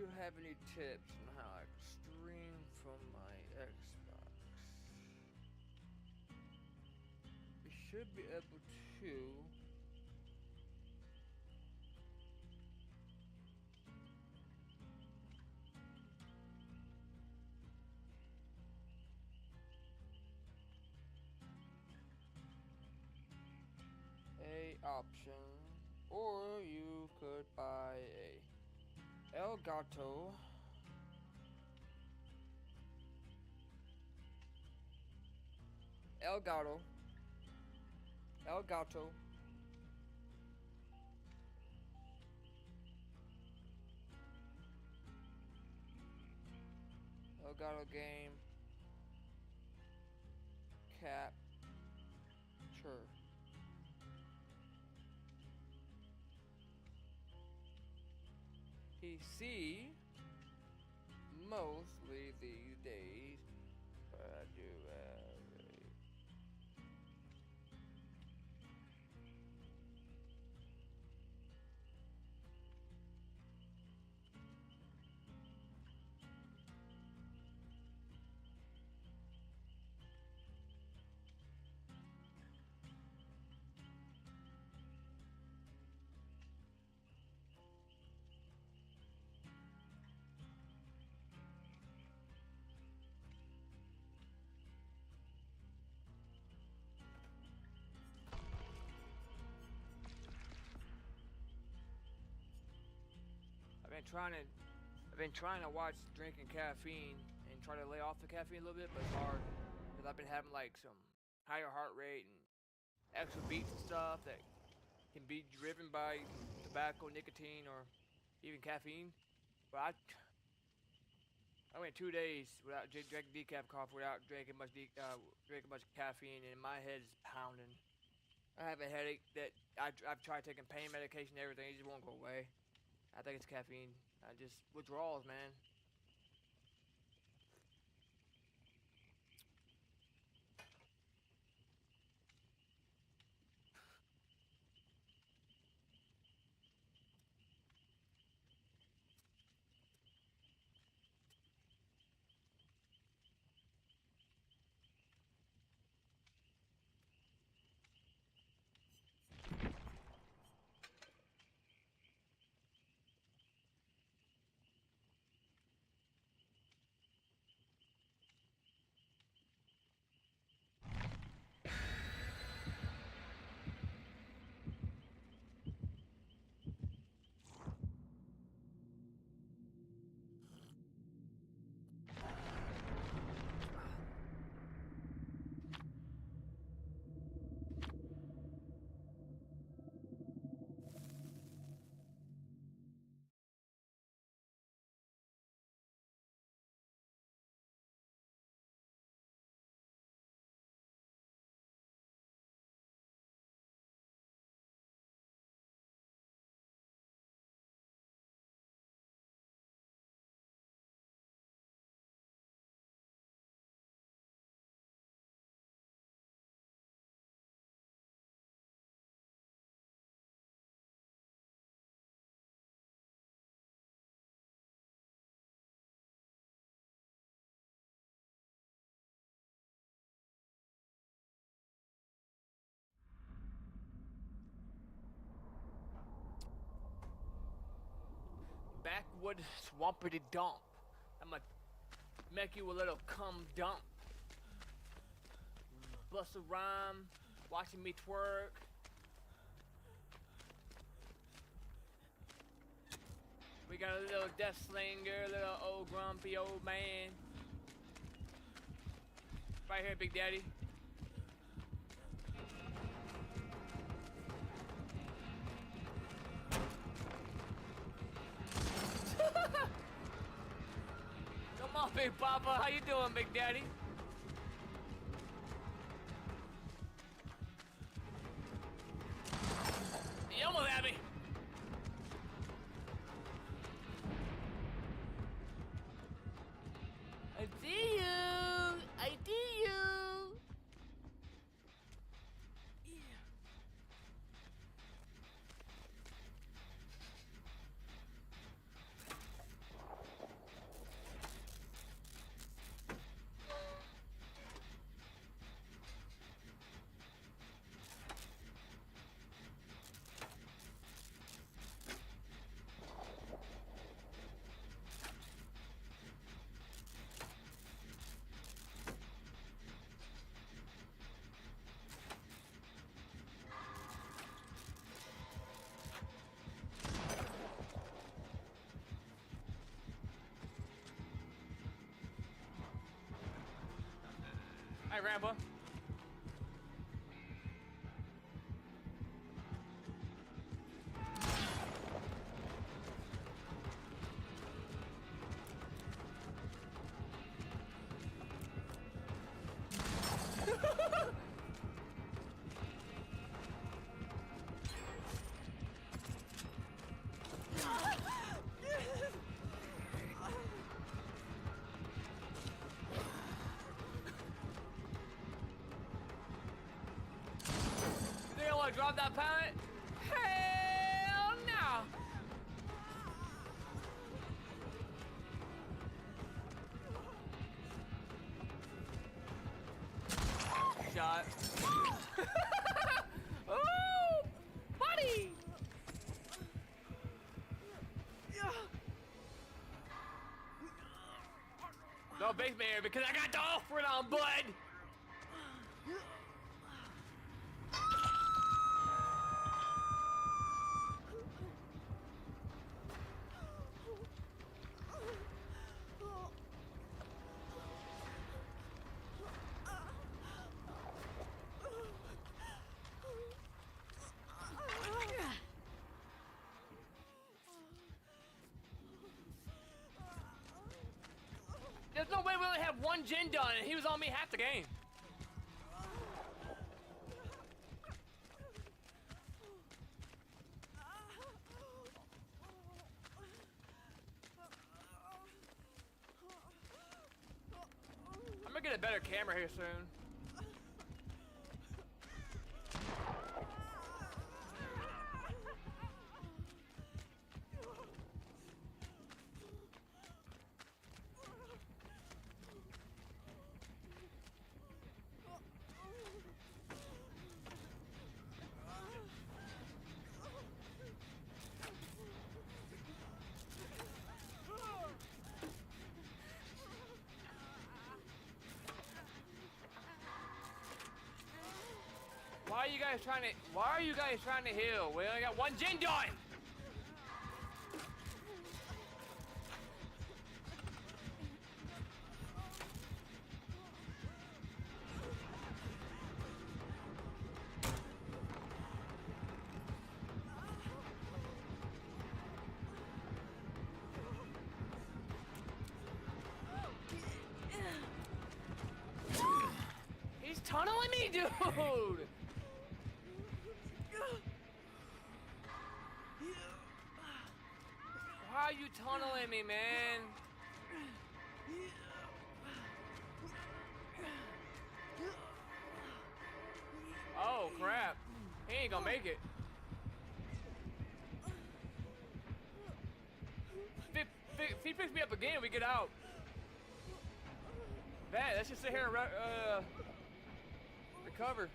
you have any tips on how I can stream from my Xbox? You should be able to. A option, or you could buy a Elgato Elgato Elgato Elgato game capture. PC mostly these days, but I do have a I've been trying to watch drinking caffeine and try to lay off the caffeine a little bit, but it's hard because I've been having like some higher heart rate and extra beats and stuff that can be driven by tobacco, nicotine, or even caffeine. But I went 2 days without drinking decaf coffee, without drinking much caffeine, and my head is pounding. I have a headache that I've tried taking pain medication and everything, it just won't go away. I think it's caffeine. I just withdrawals, man. Backwood swampity dump. I'ma make you a little cum dump. Bust a rhyme, watching me twerk. We got a little death slinger, little old grumpy old man. Right here, Big Daddy. Come on, Big Papa. How you doing, Big Daddy? You almost had me. I see you. I see you. Yeah. Hi, Rambo. They don't want to drop that pallet? Hell no! Shot. Ooh, buddy! Don't base me here because I got the offering on, bud! There's no way we only have one gen done and he was on me half the game. I'm gonna get a better camera here soon. Why are you guys trying to heal? We only got one gen done! He's tunneling me, dude! Why are you tunneling me, man? Oh, crap. He ain't gonna make it. If he picks me up again, we get out. Bet, let's just sit here and recover.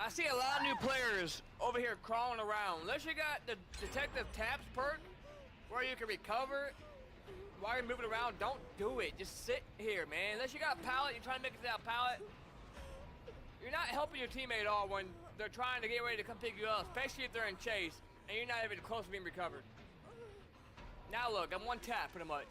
I see a lot of new players over here crawling around. Unless you got the detective taps perk where you can recover while you're moving around, don't do it. Just sit here, man. Unless you got a pallet, you're trying to make it to that pallet. You're not helping your teammate at all when they're trying to get ready to come pick you up, especially if they're in chase and you're not even close to being recovered. Now look, I'm one tap pretty much.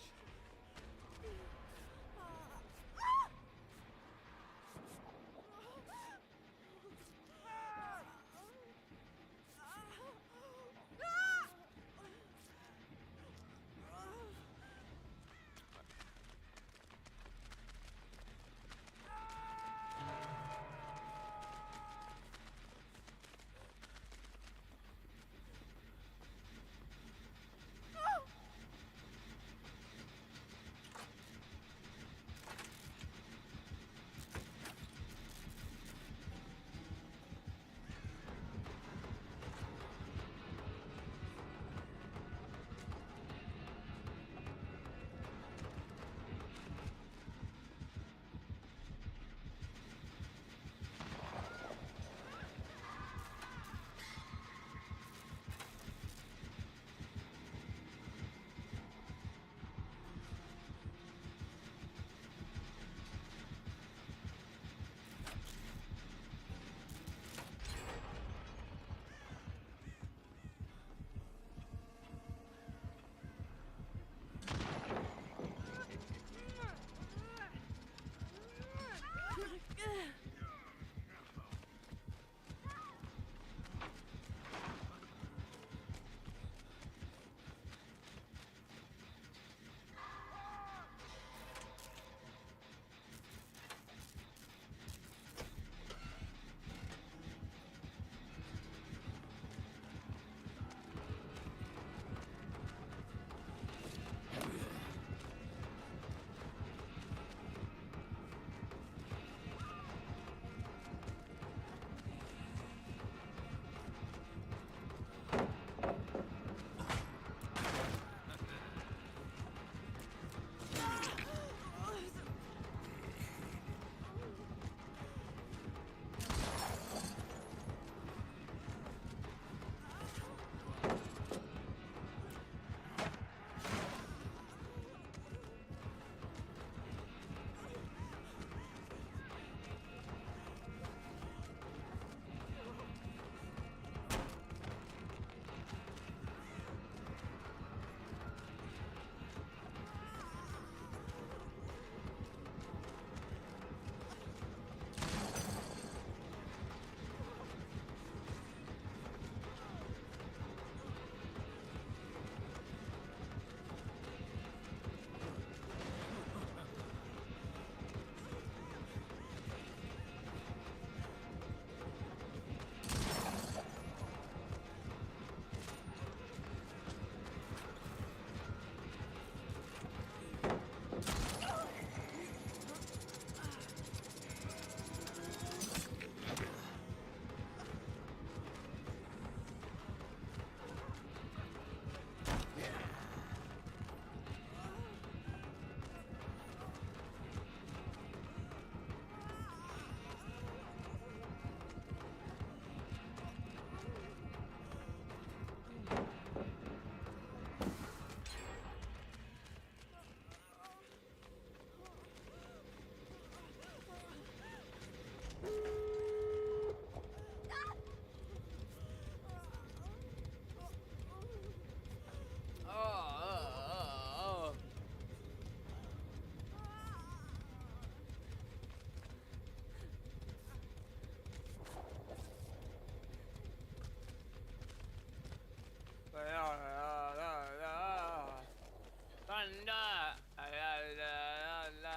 wonder. La, la, la, la.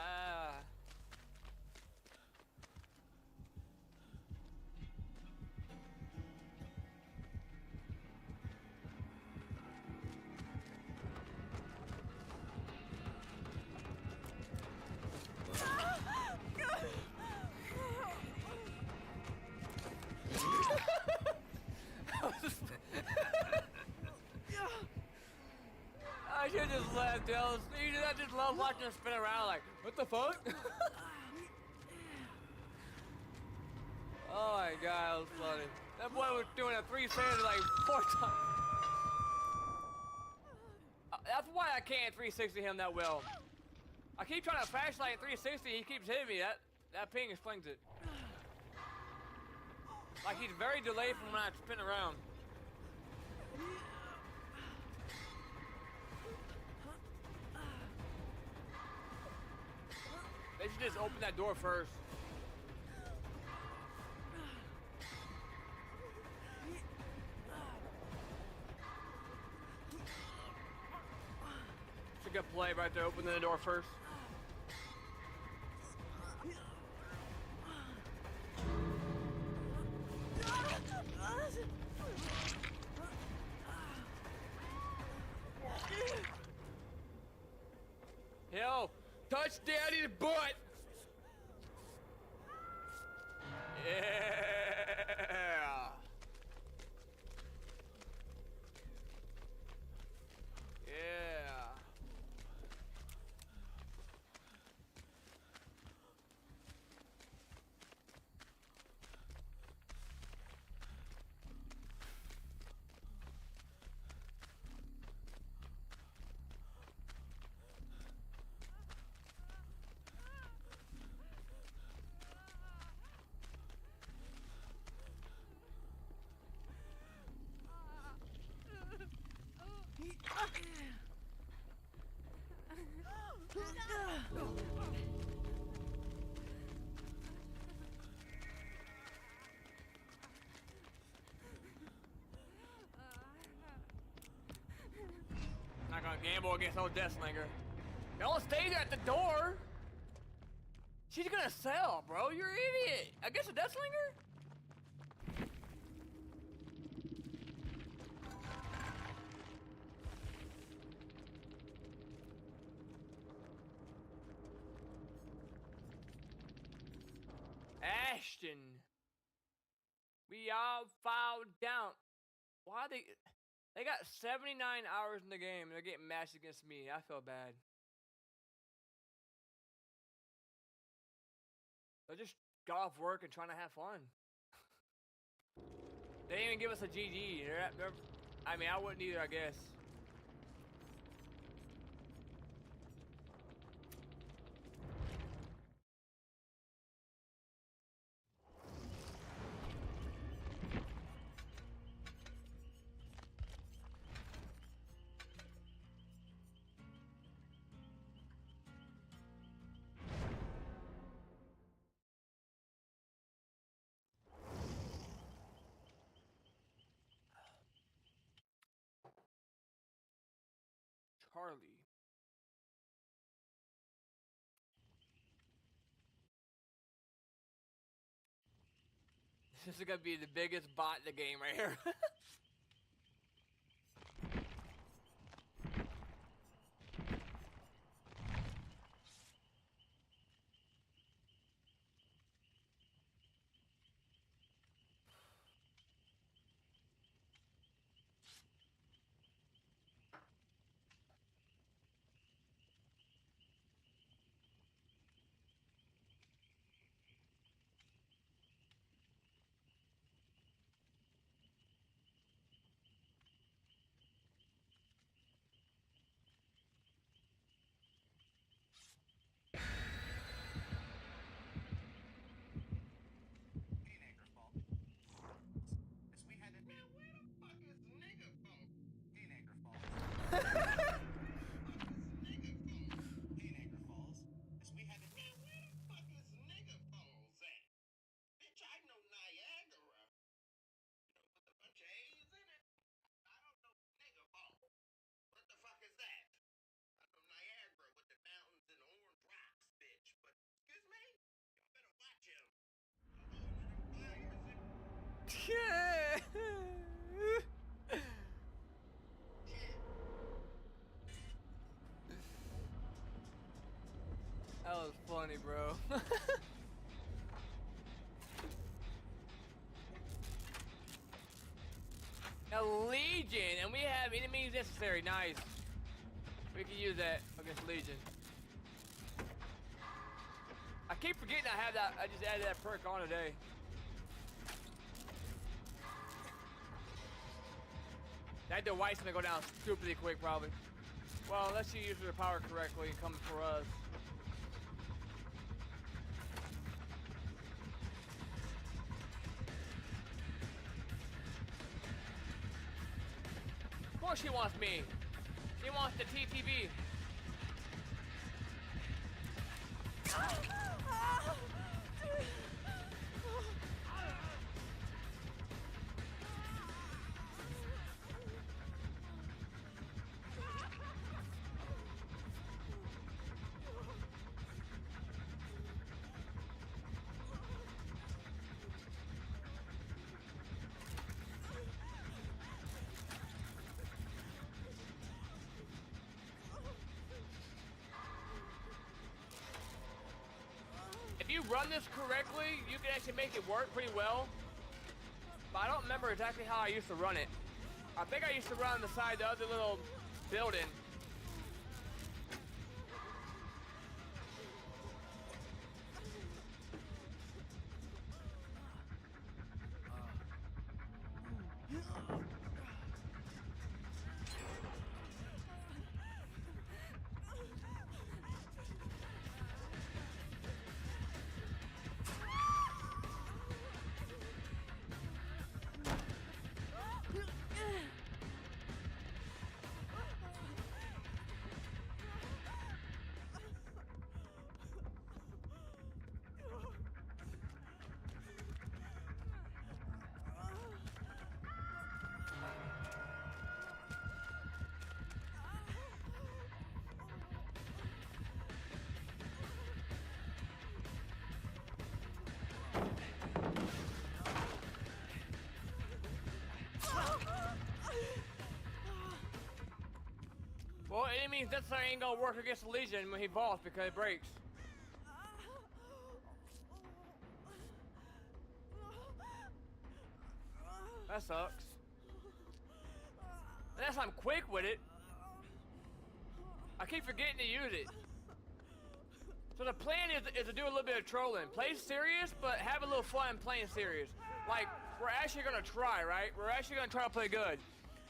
I should just left, Ellis. I just love watching him spin around like, what the fuck? Oh my god, that was funny. That boy was doing a 360 like 4 times. That's why I can't 360 him that well. I keep trying to flashlight 360, he keeps hitting me. That ping explains it. Like he's very delayed from when I spin around. They should just open that door first. It's a good play right there, opening the door first. Hell, touch daddy's butt! Yeah! Yeah! Not gonna gamble against old Deathslinger. Don't stay there at the door. She's gonna sell, bro. You're an idiot. I guess a Deathslinger? Ashton. We all filed down. Why they got 79 hours in the game and they're getting matched against me. I feel bad. They just got off work and trying to have fun. They didn't even give us a GG. I mean, I wouldn't either, I guess. Charlie. This is gonna be the biggest bot in the game right here. was funny, bro. A Legion, and we have enemies necessary. Nice. We can use that against Legion. I keep forgetting I have that. I just added that perk on today. That device gonna go down stupidly quick, probably. Well, unless you use the power correctly and come for us. Of course she wants me. She wants the TTV. If you run this correctly, you can actually make it work pretty well. But I don't remember exactly how I used to run it. I think I used to run on the side of the other little building. Well, it means that thing ain't gonna work against the Legion when he vaults because it breaks. That sucks. Unless I'm quick with it. I keep forgetting to use it. So the plan is to do a little bit of trolling. Play serious, but have a little fun playing serious. Like, we're actually gonna try, right? We're actually gonna try to play good.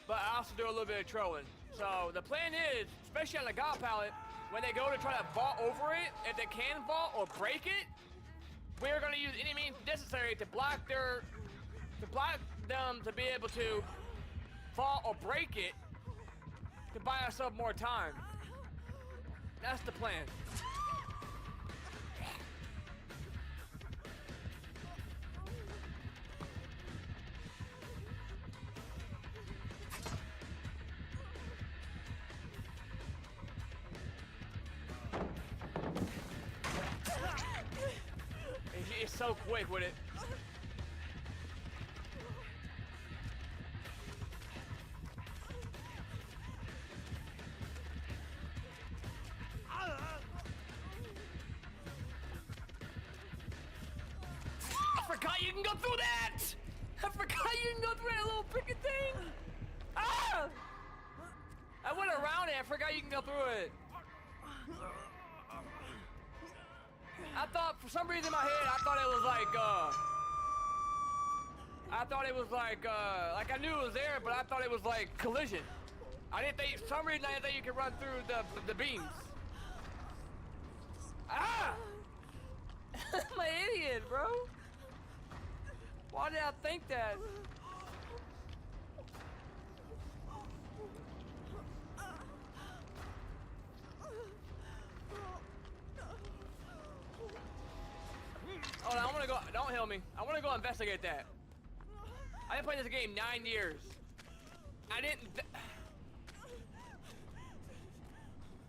But I also do a little bit of trolling. So the plan is, especially on the God palette, when they go to try to vault over it, if they can vault or break it, we're gonna use any means necessary to block them to be able to vault or break it to buy ourselves more time. That's the plan. It's so quick with it. I forgot you can go through that! I forgot you can go through that little freaking thing! Ah! I went around it, I forgot you can go through it. I thought, for some reason in my head, I thought it was like, I knew it was there, but I thought it was like collision. I didn't think, for some reason I didn't think you could run through the beams. Ah! I'm an idiot, bro. Why did I think that? Oh, I wanna go, don't heal me. I wanna go investigate that. I've been playing this game 9 years. I didn't,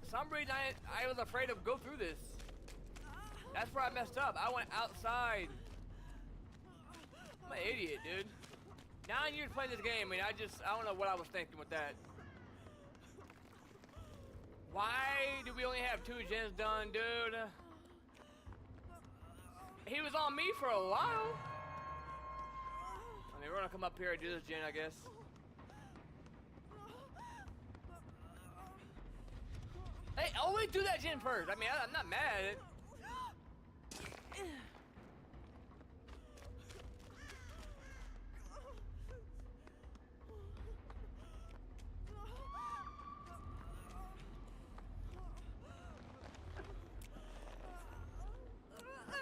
for some reason I was afraid to go through this. That's where I messed up. I went outside. I'm an idiot, dude. 9 years playing this game, I don't know what I was thinking with that. Why do we only have 2 gens done, dude? He was on me for a while. I mean, we're gonna come up here and do this gen, I guess. Hey, always do that gen first. I mean, I'm not mad at it.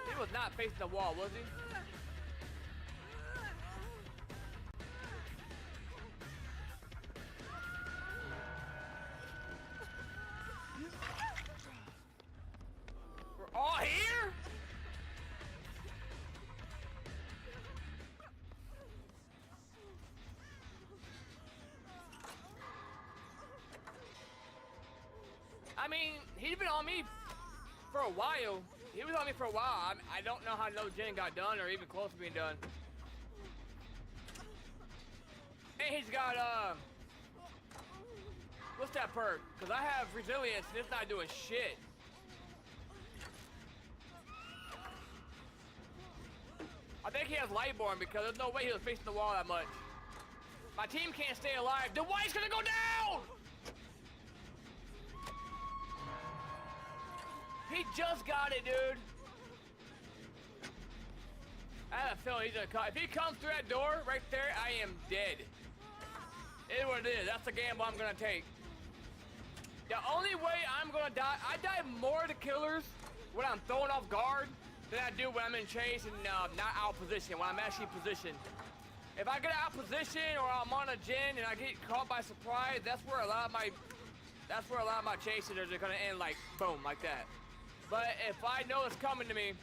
He was not facing the wall, was he? We're all here? I mean, he's been on me for a while. He was on me for a while. I don't know how no gen got done or even close to being done. And he's got, what's that perk? Because I have resilience and it's not doing shit. I think he has Lightborn because there's no way he was facing the wall that much. My team can't stay alive. The white's gonna go down! He just got it, dude. I have a feeling he's gonna come. If he comes through that door right there, I am dead. It is what it is. That's the gamble I'm gonna take. The only way I'm gonna die, I die more to killers when I'm thrown off guard than I do when I'm in chase and not out position, when I'm actually positioned. If I get out position or I'm on a gen and I get caught by surprise, that's where a lot of my chases are gonna end like boom, like that. But if I know it's coming to me,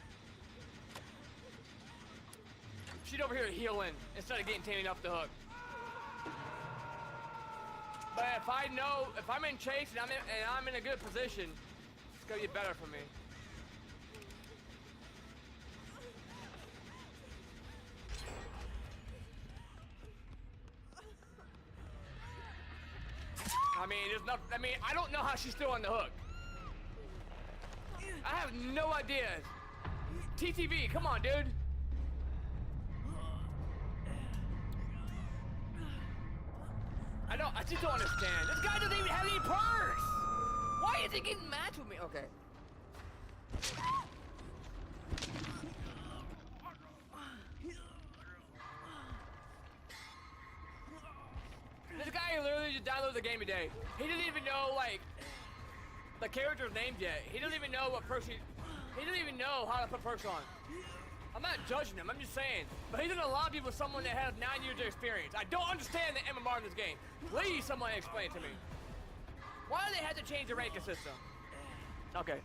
she's over here healing instead of getting tamed off the hook. But if I know, if I'm in chase and I'm in a good position, it's gonna get better for me. I mean, there's nothing. I mean, I don't know how she's still on the hook. I have no idea. TTV, come on, dude. I just don't understand. This guy doesn't even have any perks. Why is he getting matched with me? Okay. This guy literally just downloaded the game today. He didn't even know, like, the character's name yet. He doesn't even know what perks he doesn't even know how to put perks on. I'm not judging him, I'm just saying. But he's in a lobby with someone that has 9 years of experience. I don't understand the MMR in this game. Please, someone explain it to me. Why do they have to change the ranking system? Okay.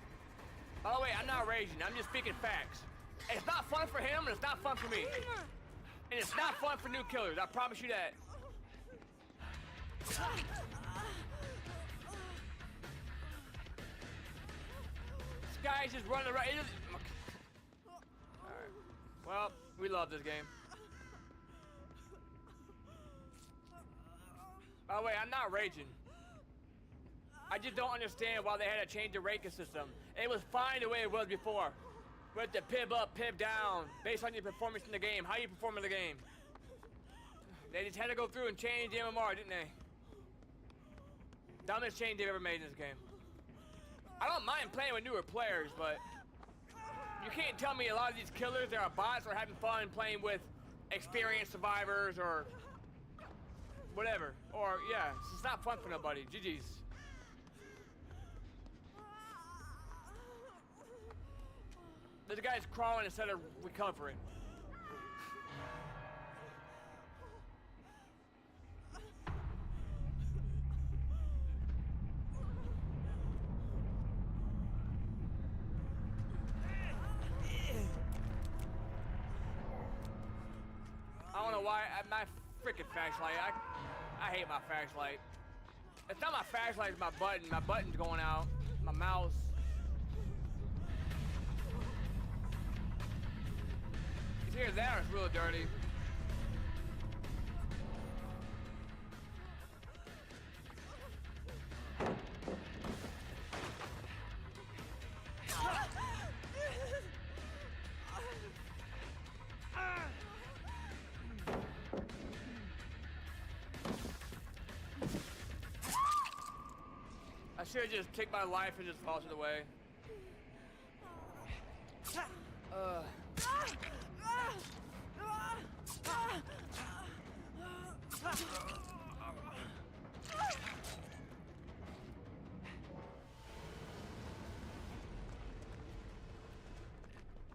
By the way, I'm not raging, I'm just speaking facts. It's not fun for him, and it's not fun for me. And it's not fun for new killers, I promise you that. This guy's just running around. Alright. Well, we love this game. By the way, I'm not raging. I just don't understand why they had to change the ranking system. It was fine the way it was before. With the pib up, pib down, based on your performance in the game, how you perform in the game. They just had to go through and change the MMR, didn't they? Dumbest change they've ever made in this game. I don't mind playing with newer players, but you can't tell me a lot of these killers that are bots are having fun playing with experienced survivors or whatever. Or, yeah, it's not fun for nobody. GG's. This guy's crawling instead of recovering. I don't know why, my freaking flashlight, I hate my flashlight. It's not my flashlight, it's my button. My button's going out, my mouse. It's either that or it's real dirty. should have just taken my life and just lost it away.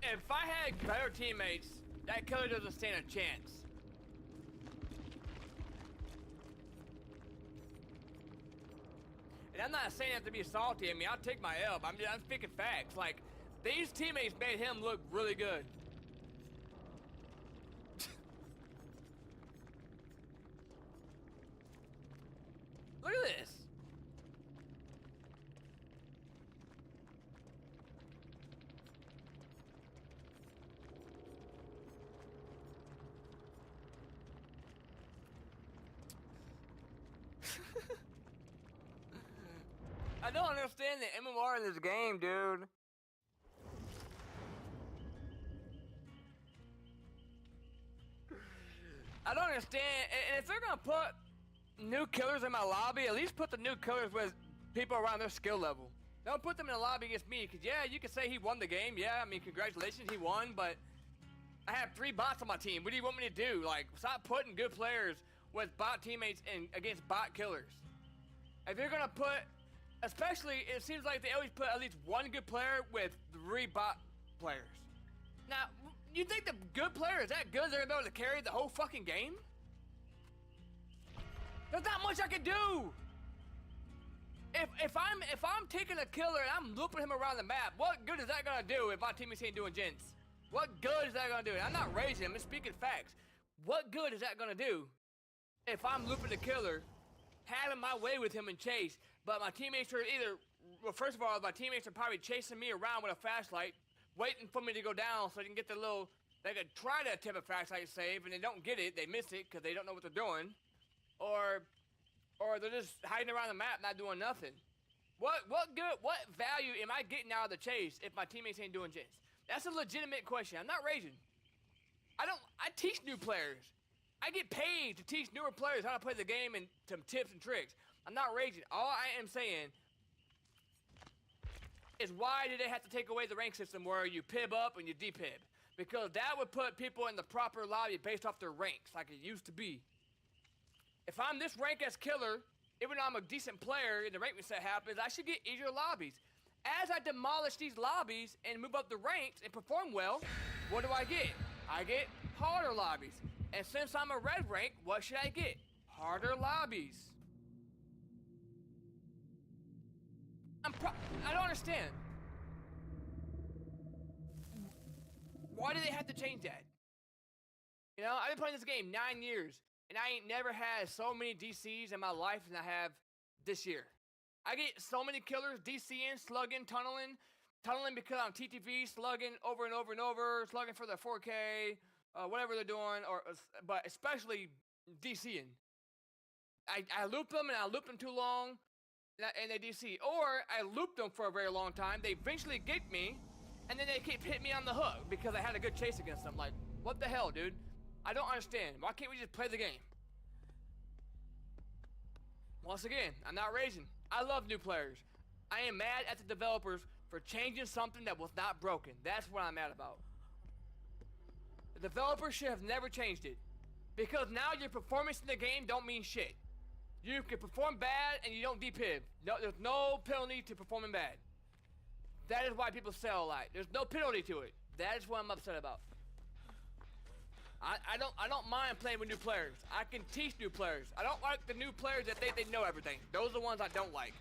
If I had better teammates, that killer doesn't stand a chance. And I'm not saying that to be salty. I mean, I'll take my L. I'm speaking facts. Like, these teammates made him look really good. Look at this. I don't understand the MMR in this game, dude. I don't understand, and if they're gonna put new killers in my lobby, at least put the new killers with people around their skill level. Don't put them in a lobby against me, because yeah, you can say he won the game, yeah, I mean, congratulations, he won, but I have 3 bots on my team. What do you want me to do? Like, stop putting good players with bot teammates and against bot killers. If you're gonna put, especially, it seems like they always put at least 1 good player with 3 bot players. Now, you think the good player is that good? They're gonna be able to carry the whole fucking game? There's not much I can do. If I'm taking a killer and I'm looping him around the map, what good is that gonna do if my teammates ain't doing gents? What good is that gonna do? I'm not raging, I'm just speaking facts. What good is that gonna do if I'm looping the killer, having my way with him and chase, but my teammates are either, well, first of all, my teammates are probably chasing me around with a flashlight, waiting for me to go down so they can get the little, they could try to attempt a flashlight save and they don't get it, they miss it because they don't know what they're doing. Or they're just hiding around the map not doing nothing. What value am I getting out of the chase if my teammates ain't doing jits? That's a legitimate question. I'm not raging. I teach new players. I get paid to teach newer players how to play the game and some tips and tricks. I'm not raging. All I am saying is, why did they have to take away the rank system where you pib up and you depib? Because that would put people in the proper lobby based off their ranks like it used to be. If I'm this rank as killer, even though I'm a decent player and the rank reset happens, I should get easier lobbies. As I demolish these lobbies and move up the ranks and perform well, what do I get? I get harder lobbies. And since I'm a red rank, what should I get? Harder lobbies. I don't understand. Why do they have to change that? You know, I've been playing this game 9 years, and I ain't never had so many DCs in my life than I have this year. I get so many killers, DCing, slugging, tunneling because I'm TTV, slugging over and over and over, slugging for the 4K, whatever they're doing, but especially DCing. I loop them and I loop them too long, and they DC. Or I loop them for a very long time, they eventually get me, and then they keep hitting me on the hook because I had a good chase against them. Like, what the hell, dude? I don't understand. Why can't we just play the game? Once again, I'm not raging. I love new players. I am mad at the developers for changing something that was not broken. That's what I'm mad about. The developers should have never changed it. Because now your performance in the game don't mean shit. You can perform bad and you don't depib. No, there's no penalty to performing bad. That is why people sell a lot. There's no penalty to it. That is what I'm upset about. I don't mind playing with new players. I can teach new players. I don't like the new players that think they know everything. Those are the ones I don't like.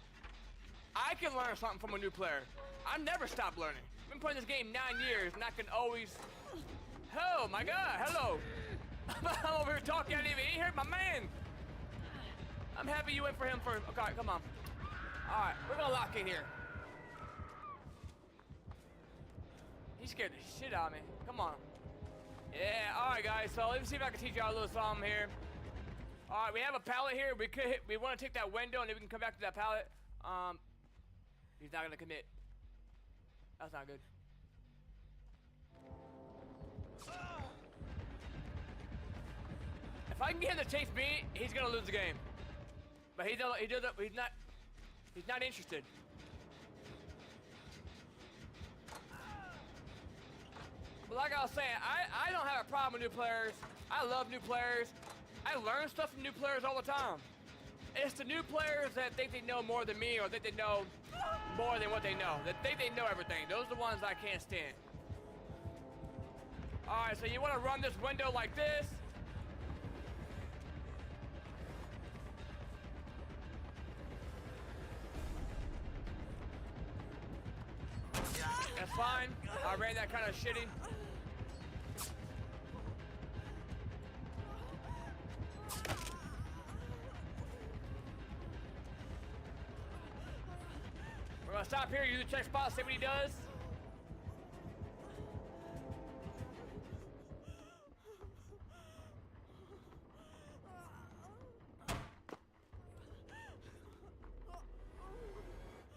I can learn something from a new player. I never stop learning. I've been playing this game 9 years and I can always... Oh my god, hello. I'm over here talking, I didn't even hear my man. I'm happy you went for him first. Okay, come on. Alright, we're gonna lock in here. He scared the shit out of me. Come on. Yeah, alright guys, so let me see if I can teach y'all a little something here. Alright, we have a pallet here. We want to take that window and then we can come back to that pallet. He's not gonna commit. That's not good. If I can get him to chase me, he's gonna lose the game. But he's not. He's not interested. But like I was saying, I don't have a problem with new players. I love new players. I learn stuff from new players all the time. It's the new players that think they know more than me, or think they know more than what they know. That think they know everything. Those are the ones I can't stand. Alright, so you want to run this window like this. That's fine. I ran that kind of shitty. We're gonna stop here, use the check spot, see what he does.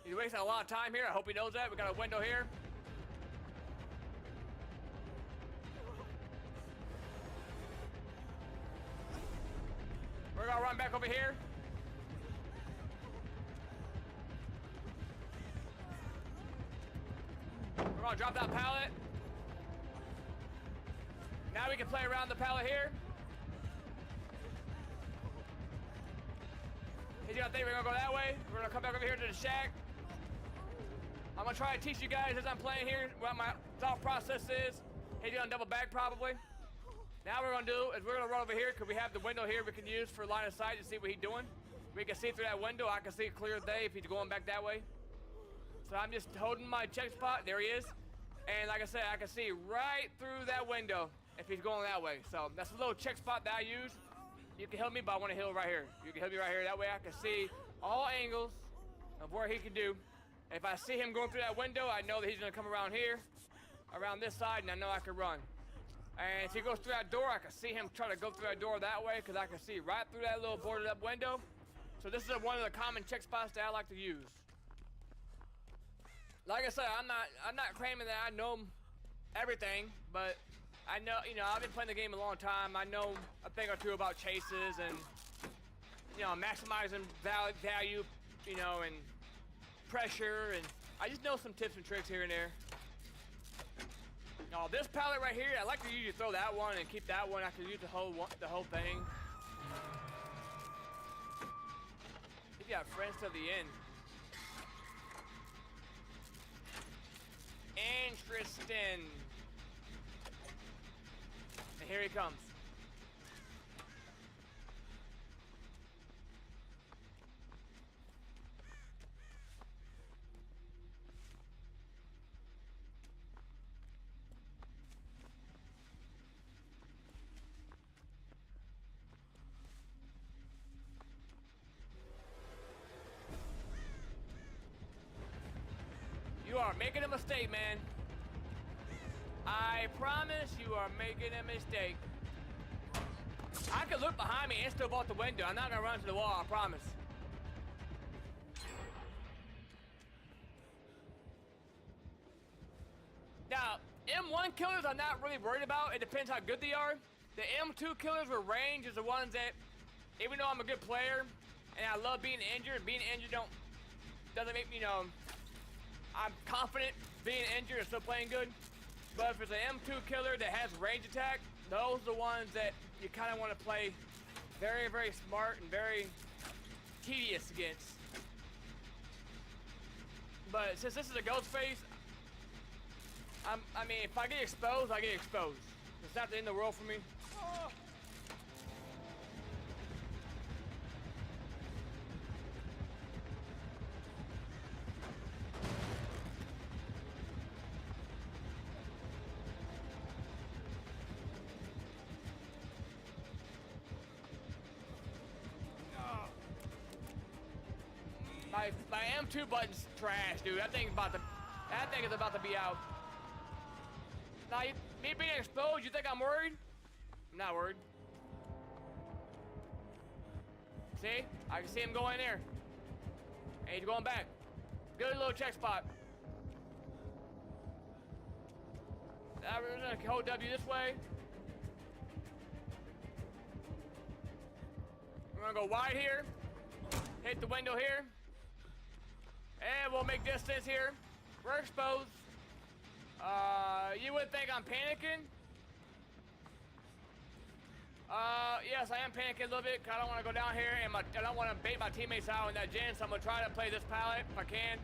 He's wasting a lot of time here. I hope he knows that. We got a window here. We're gonna run back over here. We're gonna drop that pallet. Now we can play around the pallet here. He's gonna think we're gonna go that way. We're gonna come back over here to the shack. I'm gonna try to teach you guys as I'm playing here what my thought process is. He's gonna double back probably. Now what we're gonna do is we're gonna run over here because we have the window here we can use for line of sight to see what he's doing. We can see through that window. I can see clear as day if he's going back that way. So I'm just holding my check spot. There he is. And like I said, I can see right through that window if he's going that way. So that's a little check spot that I use. You can help me, but I want to heal right here. You can help me right here. That way I can see all angles of where he can do. If I see him going through that window, I know that he's going to come around here, around this side, and I know I can run. And if he goes through that door, I can see him try to go through that door that way because I can see right through that little boarded up window. So this is one of the common check spots that I like to use. Like I said, I'm not claiming that I know everything, but I know, I've been playing the game a long time. I know a thing or two about chases and, maximizing value, and pressure, and I just know some tips and tricks here and there. Oh, this pallet right here, I like to usually throw that one and keep that one. I can use the whole thing. You got friends to the end. Interesting. And here he comes. You are making a mistake, man. I promise you are making a mistake. I can look behind me and still vault the window. I'm not gonna run to the wall, I promise. Now, M1 killers I'm not really worried about. It depends how good they are. The M2 killers with range is the ones that, even though I'm a good player and I love being injured doesn't make me, I'm confident being injured and still playing good. But if it's an M2 killer that has range attack, those are the ones that you kind of want to play very, very smart and very tedious against. But since this is a ghost face, I mean, if I get exposed, I get exposed. It's not the end of the world for me. Oh. My M2 button's trash, dude. That thing is about to be out. Now, me being exposed, you think I'm worried? I'm not worried. See? I can see him going there. And he's going back. Good little check spot. Now we're gonna hold W this way. We're gonna go wide here. Hit the window here. And we'll make distance here. We're exposed. You would think I'm panicking. Yes, I am panicking a little bit because I don't want to go down here and I don't want to bait my teammates out in that gen, so I'm going to try to play this pallet if I can.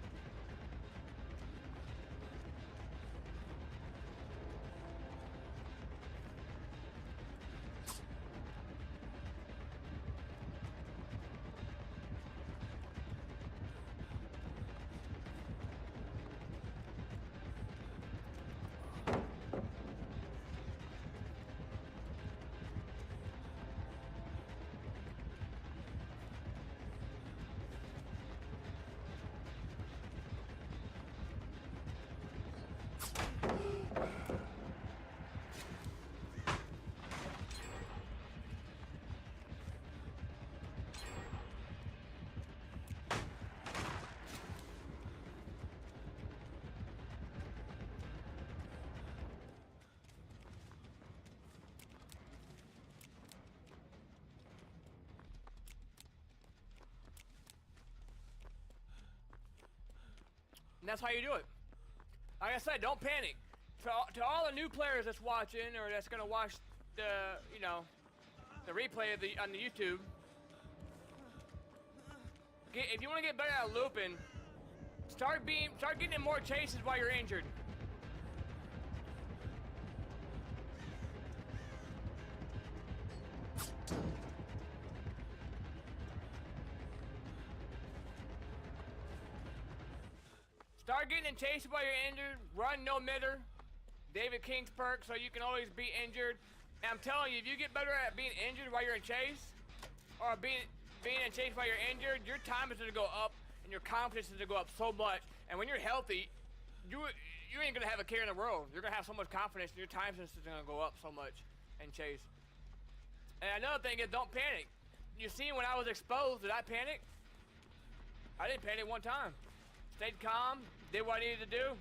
And that's how you do it. Like I said, don't panic. To all the new players that's watching or that's gonna watch the, you know, the replay of on the YouTube, if you want to get better at looping, start getting in more chases while you're injured. Start getting in chases while you're injured. Run no mitter. David King's perk, so you can always be injured. And I'm telling you, if you get better at being injured while you're in chase, or being in chase while you're injured, your time is gonna go up, and your confidence is gonna go up so much. And when you're healthy, you ain't gonna have a care in the world. You're gonna have so much confidence, and your time is gonna go up so much in chase. And another thing is, don't panic. You see, when I was exposed, did I panic? I didn't panic one time. Stayed calm, did what I needed to do.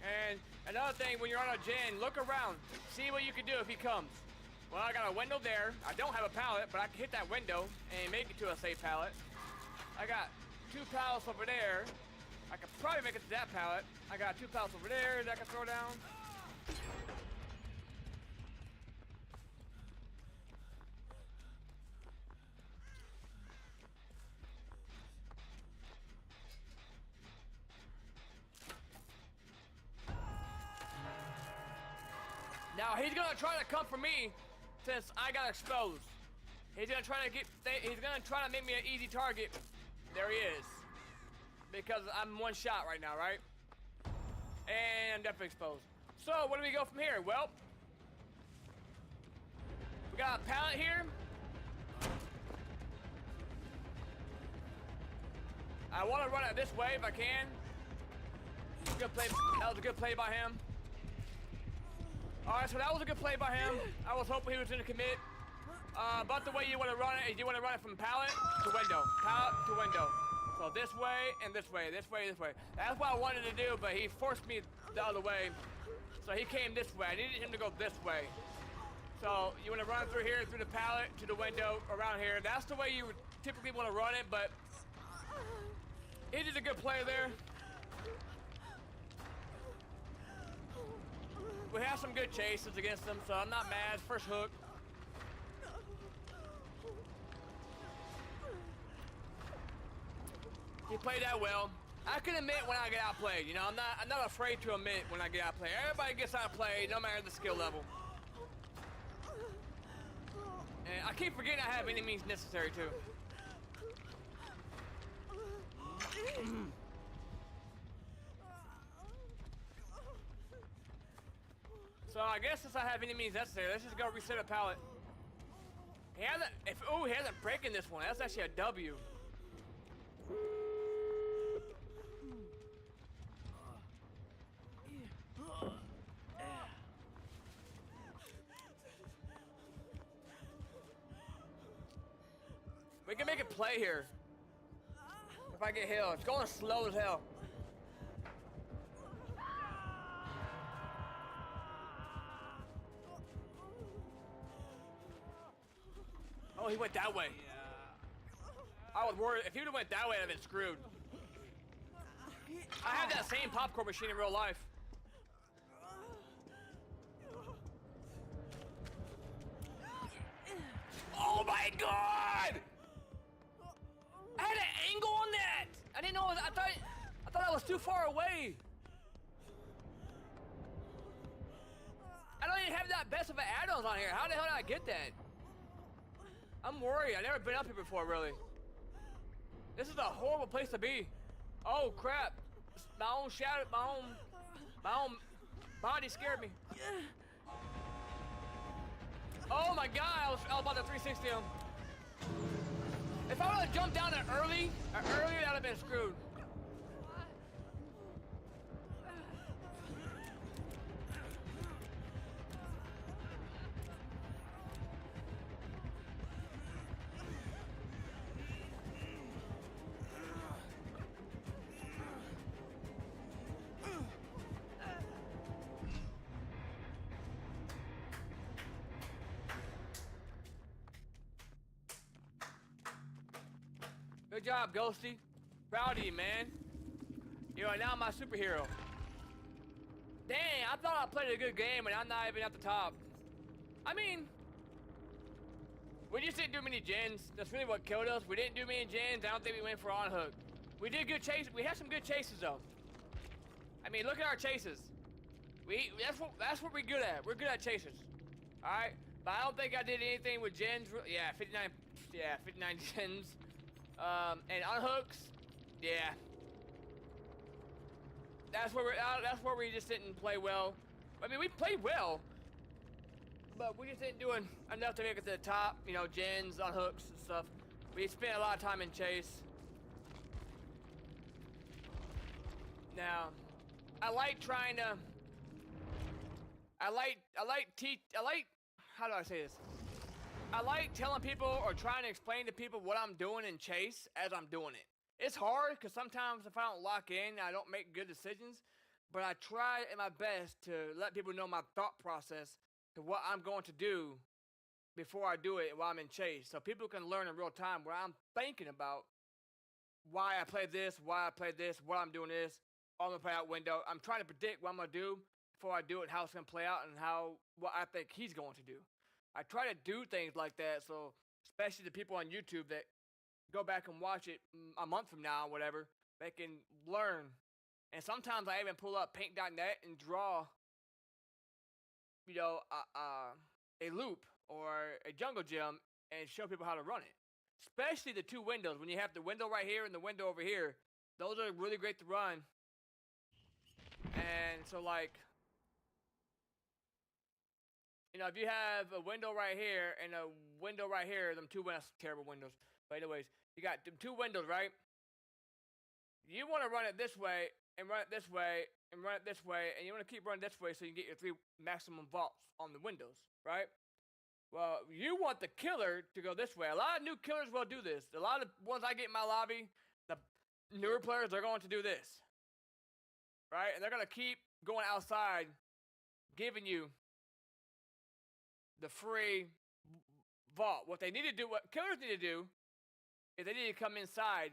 And another thing, when you're on a gen, look around, see what you can do if he comes. Well, I got a window there. I don't have a pallet, but I can hit that window and make it to a safe pallet. I got 2 pallets over there. I could probably make it to that pallet. I got 2 pallets over there that I can throw down. Now he's gonna try to come for me since I got exposed. He's gonna try to make me an easy target. There he is. Because I'm one shot right now, right? And I'm definitely exposed. So where do we go from here? Well, we got a pallet here. I want to run it this way if I can. Good play. That was a good play by him. Alright, so that was a good play by him. I was hoping he was going to commit. But the way you want to run it is you want to run it from pallet to window. Pallet to window. So this way and this way, this way, this way. That's what I wanted to do, but he forced me the other way. So he came this way. I needed him to go this way. So you want to run through here, through the pallet, to the window, around here. That's the way you would typically want to run it, but he did a good play there. We have some good chases against them, so I'm not mad. First hook. He played that well. I can admit when I get outplayed. You know, I'm not afraid to admit when I get outplayed. Everybody gets outplayed, no matter the skill level. And I keep forgetting I have any means necessary too. So I guess since I have any means necessary, let's just go reset a pallet. He hasn't breaking this one. That's actually a W. We can make it play here. If I get healed, it's going slow as hell. Oh, he went that way. I was worried. If he would have went that way, I'd have been screwed. I have that same popcorn machine in real life. Oh my god! I had an angle on that! I didn't know. I thought I was too far away. I don't even have that best of an add-ons on here. How the hell did I get that? I'm worried. I've never been up here before, really. This is a horrible place to be. Oh crap! My own shadow, my own body scared me. Oh my god! I was about to 360 him. If I would have jumped down earlier, I'd have been screwed. Good job, Ghosty. Proud of you, man. You are now my superhero. Dang, I thought I played a good game and I'm not even at the top. I mean, we just didn't do many gens. That's really what killed us. We didn't do many gens. I don't think we went for on hook. We did good chase. We had some good chases though. I mean, look at our chases. That's what we're good at. We're good at chases. All right, but I don't think I did anything with gens. Yeah, 59. Yeah, 59 gens. And unhooks, yeah. That's where we just didn't play well. I mean, we played well, but we just didn't do enough to make it to the top. You know, gens, unhooks, and stuff. We spent a lot of time in chase. Now, I like trying to. How do I say this? I like telling people or trying to explain to people what I'm doing in chase as I'm doing it. It's hard because sometimes if I don't lock in, I don't make good decisions. But I try my best to let people know my thought process to what I'm going to do before I do it while I'm in chase. So people can learn in real time what I'm thinking about, why I play this, what I'm doing this, all I'm gonna play out window. I'm trying to predict what I'm gonna do before I do it, how it's gonna play out, and what I think he's going to do. I try to do things like that, so especially the people on YouTube that go back and watch it a month from now or whatever, they can learn. And sometimes I even pull up paint.net and draw, you know, a loop or a jungle gym and show people how to run it. Especially the two windows. When you have the window right here and the window over here, those are really great to run. And so, like, you know, if you have a window right here and a window right here, them two windows, terrible windows. But anyways, you got them two windows, right? You want to run it this way and run it this way and run it this way, and you want to keep running this way so you can get your 3 maximum vaults on the windows, right? Well, you want the killer to go this way. A lot of new killers will do this. A lot of ones I get in my lobby, the newer players, they're going to do this, right? And they're going to keep going outside, giving you the free vault. What they need to do, what killers need to do, is they need to come inside,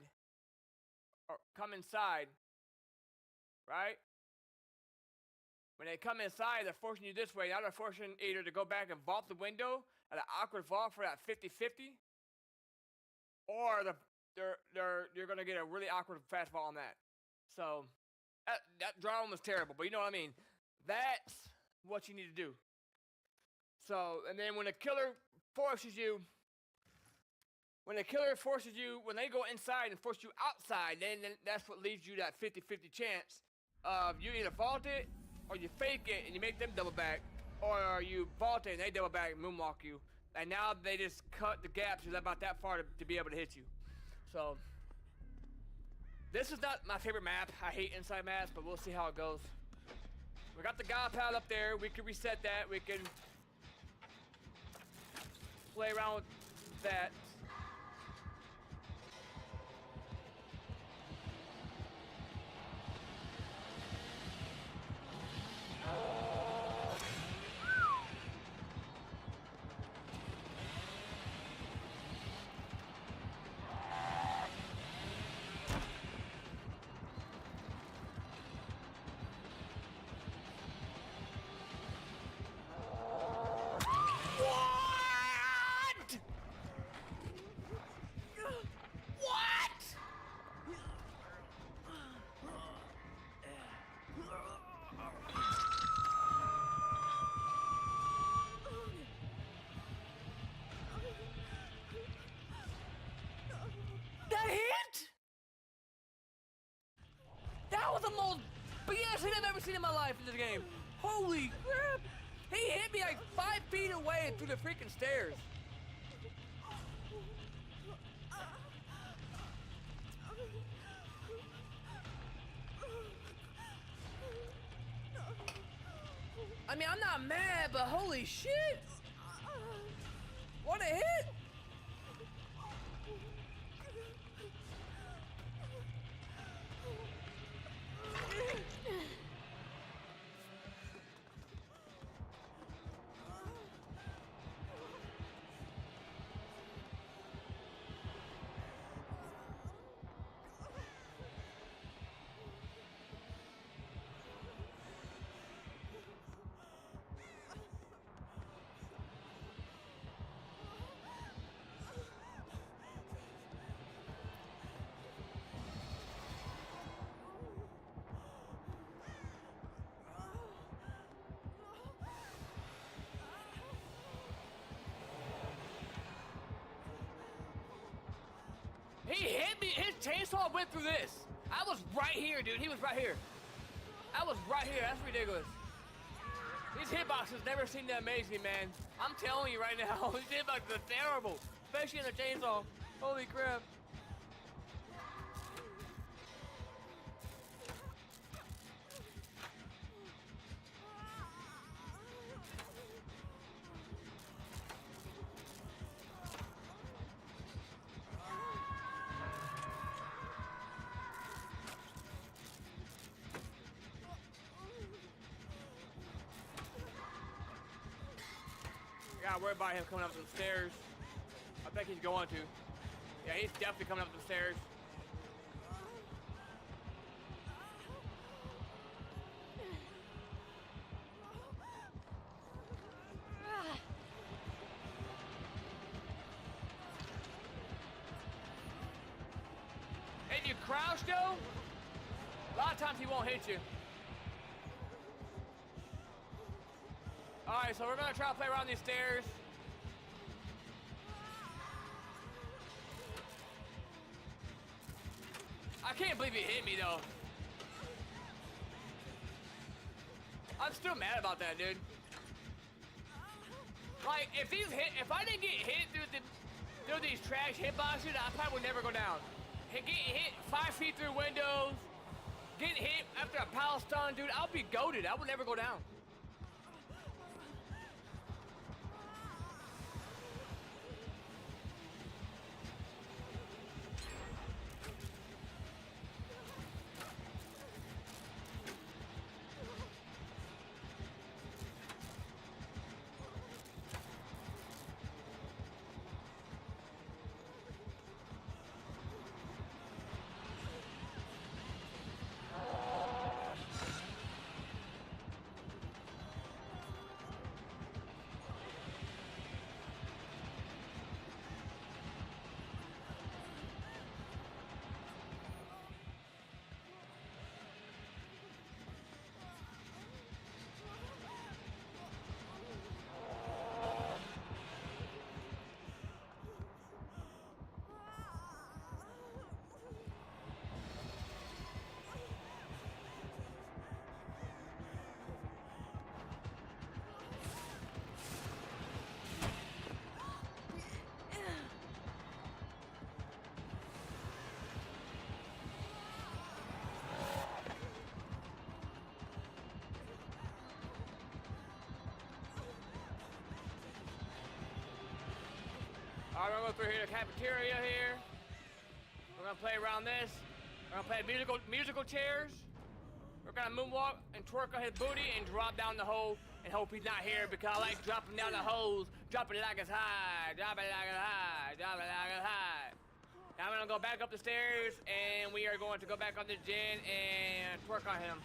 right? When they come inside, they're forcing you this way. Now they're forcing either to go back and vault the window at an awkward vault for that 50-50, or you're gonna get a really awkward fast vault on that. So that drawing was terrible, but you know what I mean. That's what you need to do. So, and then when the killer forces you, when they go inside and force you outside, then that's what leaves you that 50-50 chance of you either vault it, or you fake it and you make them double back, or you vault it and they double back and moonwalk you. And now they just cut the gaps about that far to be able to hit you. So, this is not my favorite map. I hate inside maps, but we'll see how it goes. We got the guy pad up there. We can reset that. We can play around with that. seen in my life in this game. Holy crap! He hit me like 5 feet away through the freaking stairs. I mean, I'm not mad, but holy shit! What a hit! He hit me, his chainsaw went through this. I was right here, dude, he was right here. I was right here, that's ridiculous. These hitboxes never seem to amaze me, man. I'm telling you right now, these hitboxes are terrible. Especially in the chainsaw. Holy crap. I gotta worry about him coming up some stairs. I think he's going to. Yeah, he's definitely coming up some stairs. If you crouch though, a lot of times he won't hit you. Alright, so we're gonna try to play around these stairs. I can't believe he hit me though. I'm still mad about that, dude. Like, if I didn't get hit through these trash hitboxes, I probably would never go down. Getting hit 5 feet through windows, getting hit after a pile stun, dude, I'll be goated. I would never go down. Alright, we're gonna go through here to the cafeteria here. We're gonna play around this. We're gonna play musical chairs. We're gonna moonwalk and twerk on his booty and drop down the hole and hope he's not here because I like dropping down the holes, dropping it like it's high, drop it like it's high, drop it like it's high. Now I'm gonna go back up the stairs and we are going to go back on the gen and twerk on him.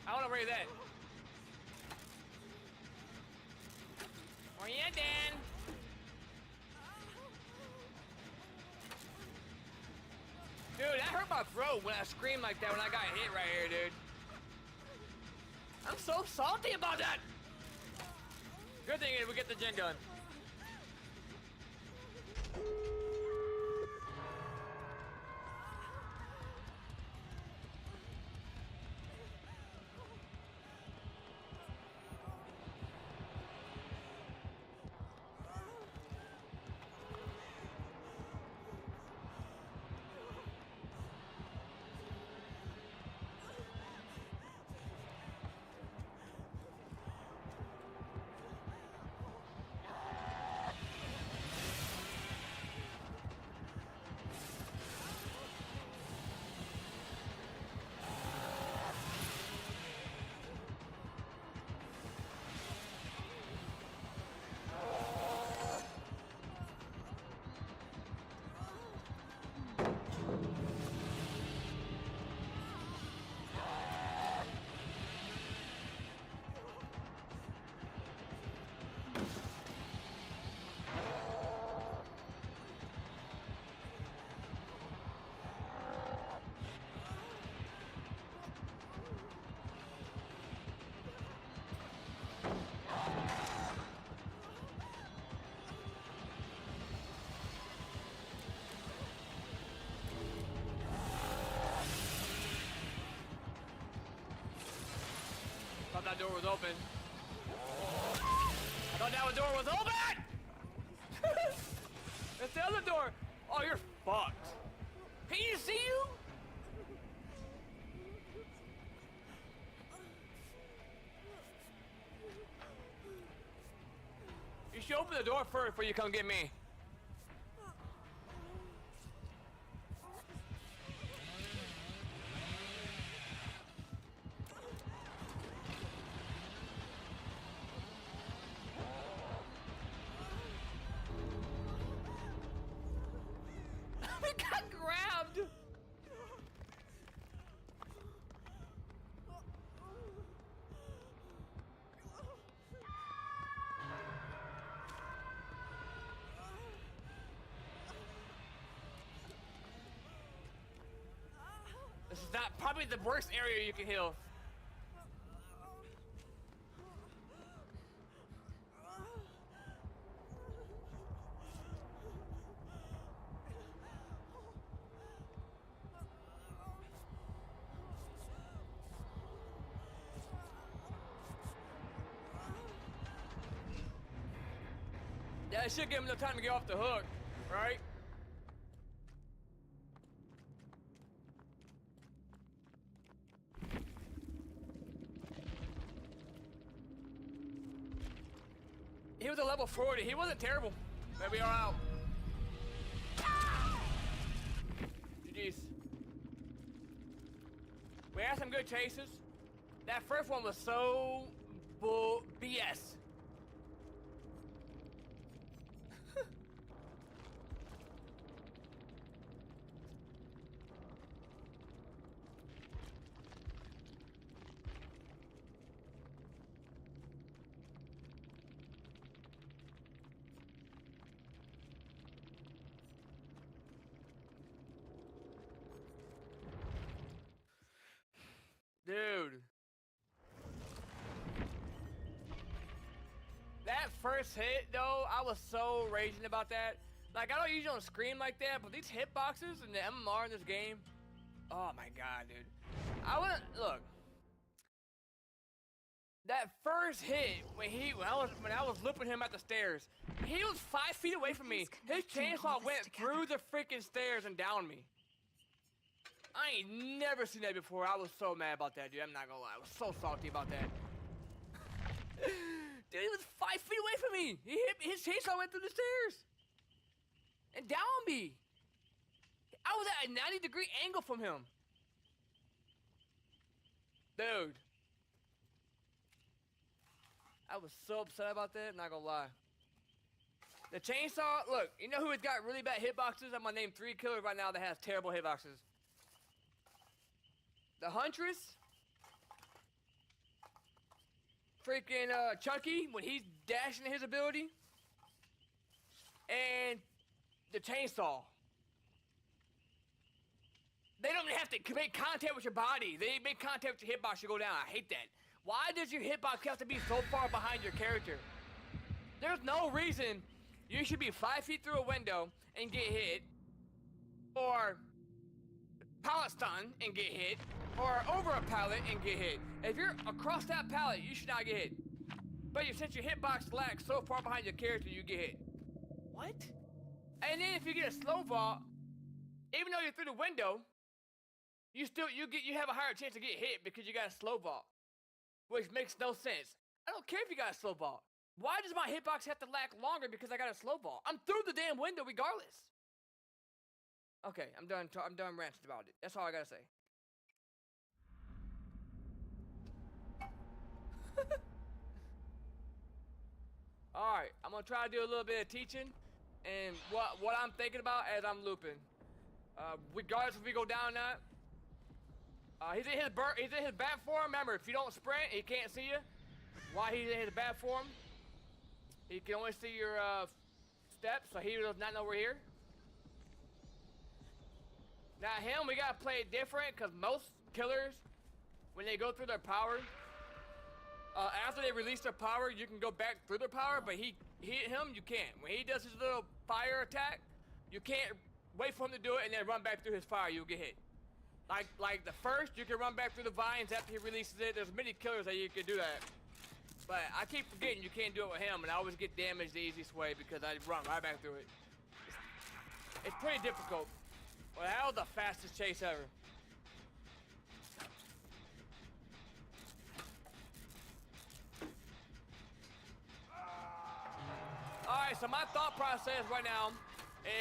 I don't know where he's at. Where you at, Dan? Dude, that hurt my throat when I screamed like that when I got hit right here, dude. I'm so salty about that. Good thing is we get the gen done. that door was open. I thought that door was open! It's the other door! Oh, you're fucked. He didn't see you? You should open the door first before you come get me. I got grabbed! This is not probably the worst area you can heal. Yeah, it should give him enough time to get off the hook, right? He was a level 40. He wasn't terrible. Maybe you're out. GG's. We had some good chases. That first one was so BS. Dude. That first hit, though, I was so raging about that. Like, I don't usually don't scream like that, but these hitboxes and the MMR in this game, oh my god, dude. I wouldn't, look. That first hit, when I was looping him at the stairs, he was 5 feet away from me. His chainsaw went through the freaking stairs and downed me. I ain't never seen that before. I was so mad about that, dude. I'm not gonna lie. I was so salty about that. Dude, he was 5 feet away from me. He hit me. His chainsaw went through the stairs and downed me. I was at a 90-degree angle from him. Dude. I was so upset about that, not gonna lie. The chainsaw, look, you know who has got really bad hitboxes? I'm gonna name 3 killers right now that has terrible hitboxes. The Huntress, freaking Chucky when he's dashing his ability, and the chainsaw. They don't have to make contact with your body. They make contact with your hitbox, you go down. I hate that. Why does your hitbox have to be so far behind your character? There's no reason you should be 5 feet through a window and get hit, or pallet stun and get hit, or over a pallet and get hit. If you're across that pallet, you should not get hit. But since your hitbox lags so far behind your character, you get hit. What? And then if you get a slow vault, even though you're through the window, you have a higher chance to get hit because you got a slow vault, which makes no sense. I don't care if you got a slow vault. Why does my hitbox have to lag longer because I got a slow vault? I'm through the damn window regardless. Okay, I'm done ranting about it. That's all I gotta say. Alright, I'm gonna try to do a little bit of teaching and what I'm thinking about as I'm looping. Regardless if we go down or not. He's in his bat form. Remember, if you don't sprint, he can't see you. Why he's in his bat form? He can only see your steps, so he does not know we're here. Now him, we gotta play it different, because most killers, when they go through their power, after they release their power, you can go back through their power, but him, you can't. When he does his little fire attack, you can't wait for him to do it and then run back through his fire, you'll get hit. Like the first, you can run back through the vines after he releases it. There's many killers that you can do that. But I keep forgetting you can't do it with him, and I always get damaged the easiest way because I run right back through it. It's pretty difficult. Well, that was the fastest chase ever. Alright, so my thought process right now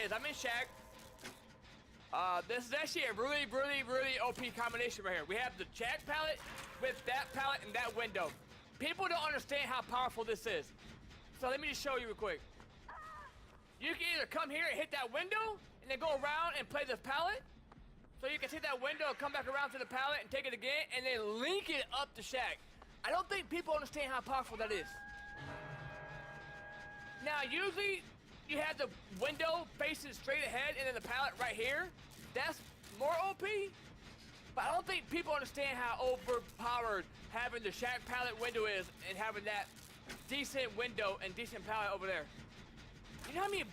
is I'm in shack. This is actually a really OP combination right here. We have the shack pallet with that pallet and that window. People don't understand how powerful this is. So let me just show you real quick. You can either come here and hit that window and then go around and play this pallet. So you can take that window and come back around to the pallet and take it again and then link it up the shack. I don't think people understand how powerful that is. Now, usually you have the window facing straight ahead and then the pallet right here. That's more OP. But I don't think people understand how overpowered having the shack pallet window is and having that decent window and decent pallet over there. You know how many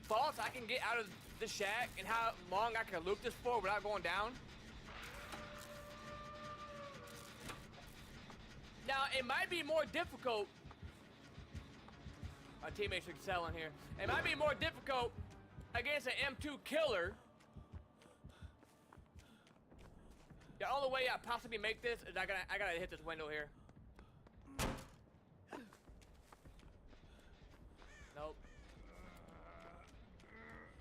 bolts I can get out of the shack and how long I can loop this for without going down? Now, it might be more difficult. My teammates are excelling here. It might be more difficult against an M2 killer. The only way I possibly make this is I gotta hit this window here. Nope.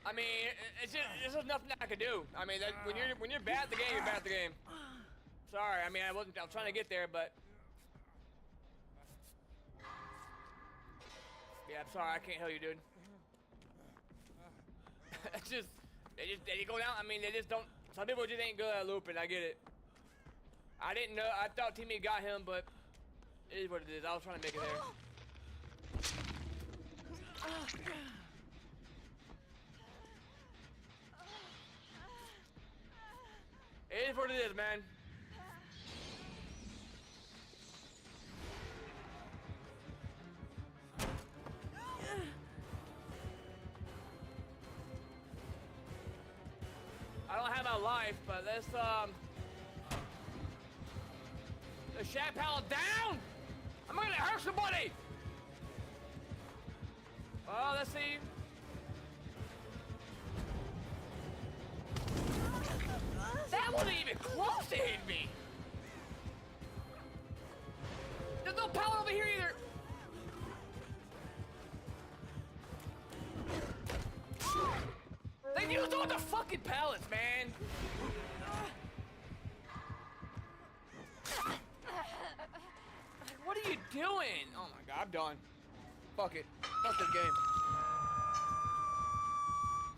I mean, there's just nothing I can do. I mean, when you're bad at the game, you're bad at the game. Sorry, I mean, I was trying to get there, but yeah, I'm sorry, I can't help you, dude. It's just, they go down. I mean, they just don't. Some people just ain't good at looping. I get it. I didn't know. I thought teammate got him, but it is what it is. I was trying to make it there. It is what it is, man. I don't have my life, but let's the shack pallet down! I'm gonna hurt somebody! Well, let's see. That wasn't even close to hitting me! There's no pallet over here either! They used all the fucking pallets, man! What are you doing? Oh my god, I'm done. Fuck it. Fuck this game.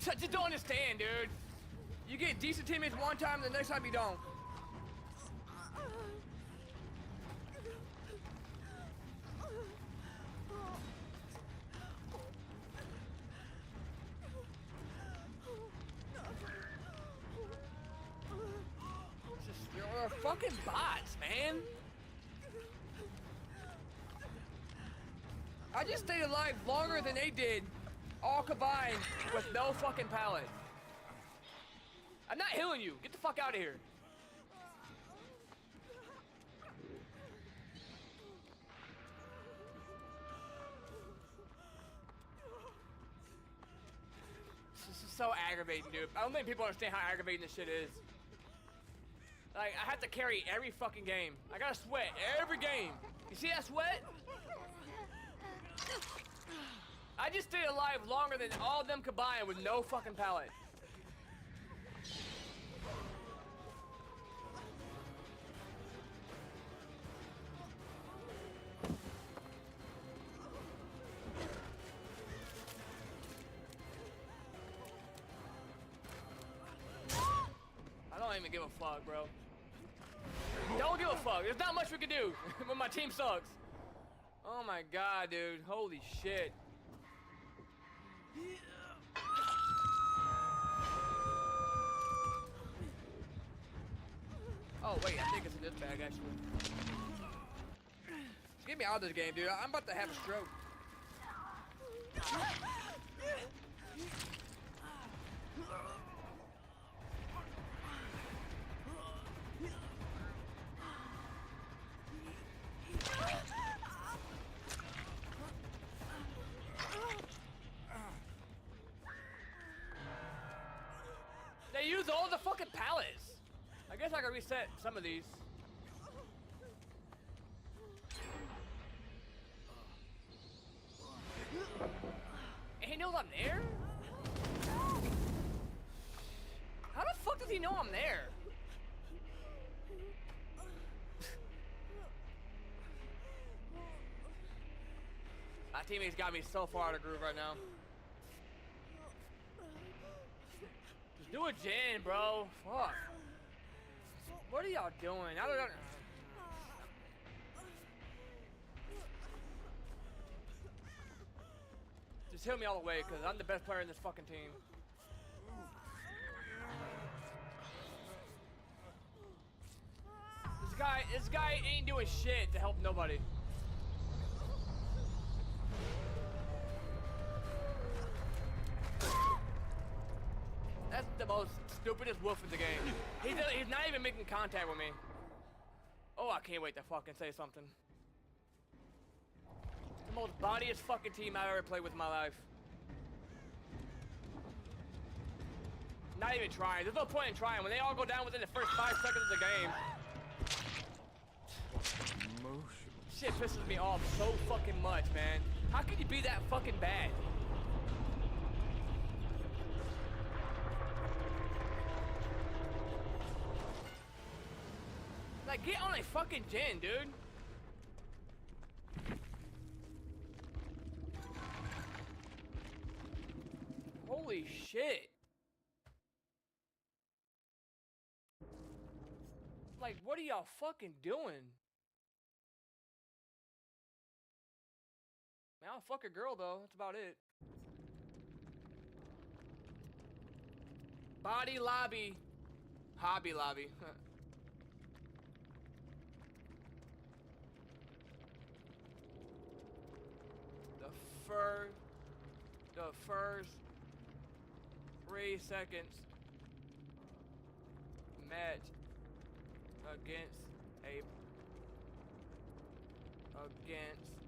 I just don't understand, dude. You get decent teammates one time, the next time you don't. You're fucking bots, man. I just stayed alive longer than they did, all combined, with no fucking pallet. I'm not healing you. Get the fuck out of here. This is so aggravating, dude. I don't think people understand how aggravating this shit is. Like, I have to carry every fucking game. I gotta sweat every game. You see that sweat? I just stayed alive longer than all of them combined with no fucking pallet. I don't even give a fuck, bro. Don't give a fuck. There's not much we can do when my team sucks. Oh my god, dude. Holy shit. Oh, wait. I think it's in this bag, actually. Get me out of this game, dude. I'm about to have a stroke. used all the fucking pallets. I guess I can reset some of these. And he knows I'm there? How the fuck does he know I'm there? My teammates got me so far out of groove right now. Just do a gen, bro. Fuck. What are y'all doing? I don't know. Just hit me all the way, because I'm the best player in this fucking team. This guy ain't doing shit to help nobody. That's the most stupidest wolf in the game. He's not even making contact with me. Oh, I can't wait to fucking say something. The most bodiest fucking team I've ever played with in my life. Not even trying. There's no point in trying. When they all go down within the first 5 seconds of the game. Shit pisses me off so fucking much, man. How can you be that fucking bad? Like, get on a fucking gen, dude. Holy shit. Like, what are y'all fucking doing? Man, I'll fuck a girl, though. That's about it. Body lobby. Hobby lobby. The first 3 seconds match against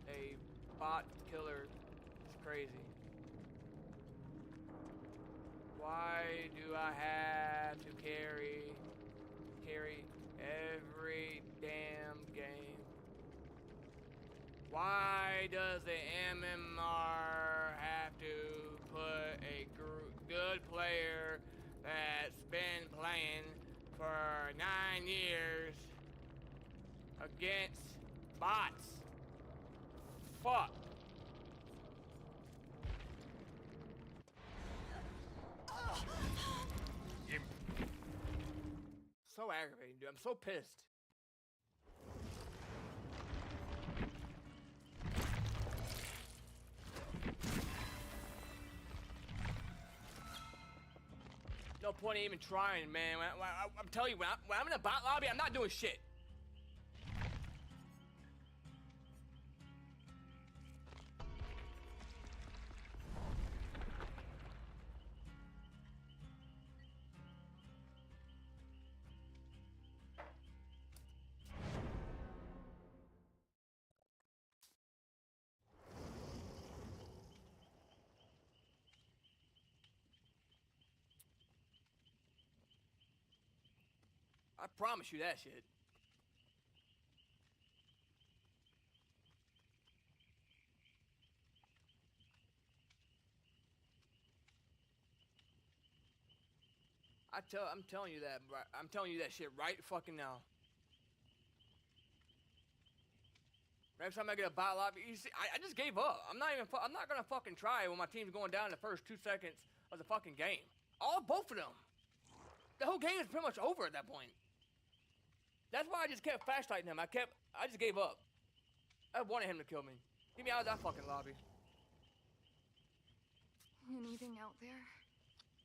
a bot killer is crazy. Why do I have to carry every damn game? Why does the MMR have to put a good player that's been playing for 9 years against bots? Fuck. So aggravating, dude. I'm so pissed. No point in even trying, man. I'm telling you, when I'm in a bot lobby, I'm not doing shit. I promise you that shit. I'm telling you that. I'm telling you that shit right fucking now. Next time I get a bot lobby, you see, I just gave up. I'm not gonna fucking try when my team's going down in the first 2 seconds of the fucking game. Both of them. The whole game is pretty much over at that point. That's why I just kept flashlighting him. I just gave up. I wanted him to kill me. Get me out of that fucking lobby. Anything out there?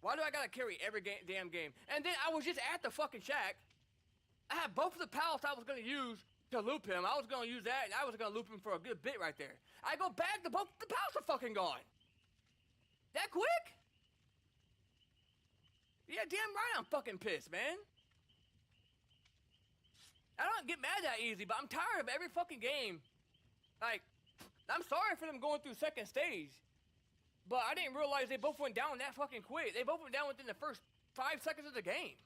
Why do I gotta carry every damn game? And then I was just at the fucking shack. I had both of the pallets I was gonna use to loop him. I was gonna use that, and I was gonna loop him for a good bit right there. I go back, both the pallets are fucking gone. That quick? Yeah, damn right I'm fucking pissed, man. I don't get mad that easy, but I'm tired of every fucking game. Like, I'm sorry for them going through second stage. But I didn't realize they both went down that fucking quick. They both went down within the first 5 seconds of the game.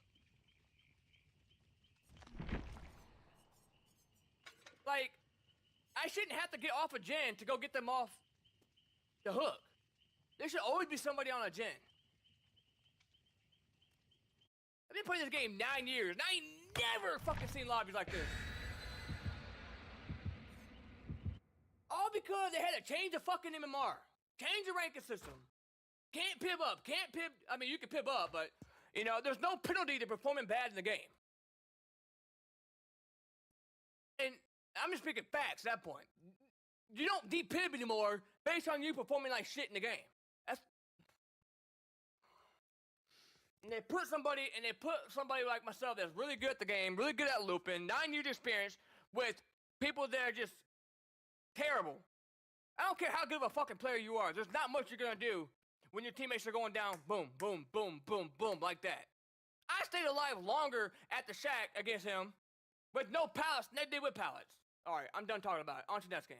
Like, I shouldn't have to get off a gen to go get them off the hook. There should always be somebody on a gen. I've been playing this game 9 years, and I ain't never fucking seen lobbies like this. All because they had to change the fucking MMR. Change the ranking system. Can't pib up, can't pib, I mean, you can pib up, but, you know, there's no penalty to performing bad in the game. And I'm just speaking facts at that point. You don't de-pib anymore based on you performing like shit in the game. That's... And they put somebody like myself that's really good at the game, really good at looping, 9 years experience, with people that are just terrible. I don't care how good of a fucking player you are. There's not much you're gonna do when your teammates are going down, boom, boom, boom, boom, boom, like that. I stayed alive longer at the shack against him with no pallets than they did with pallets. Alright, I'm done talking about it. On to the next game.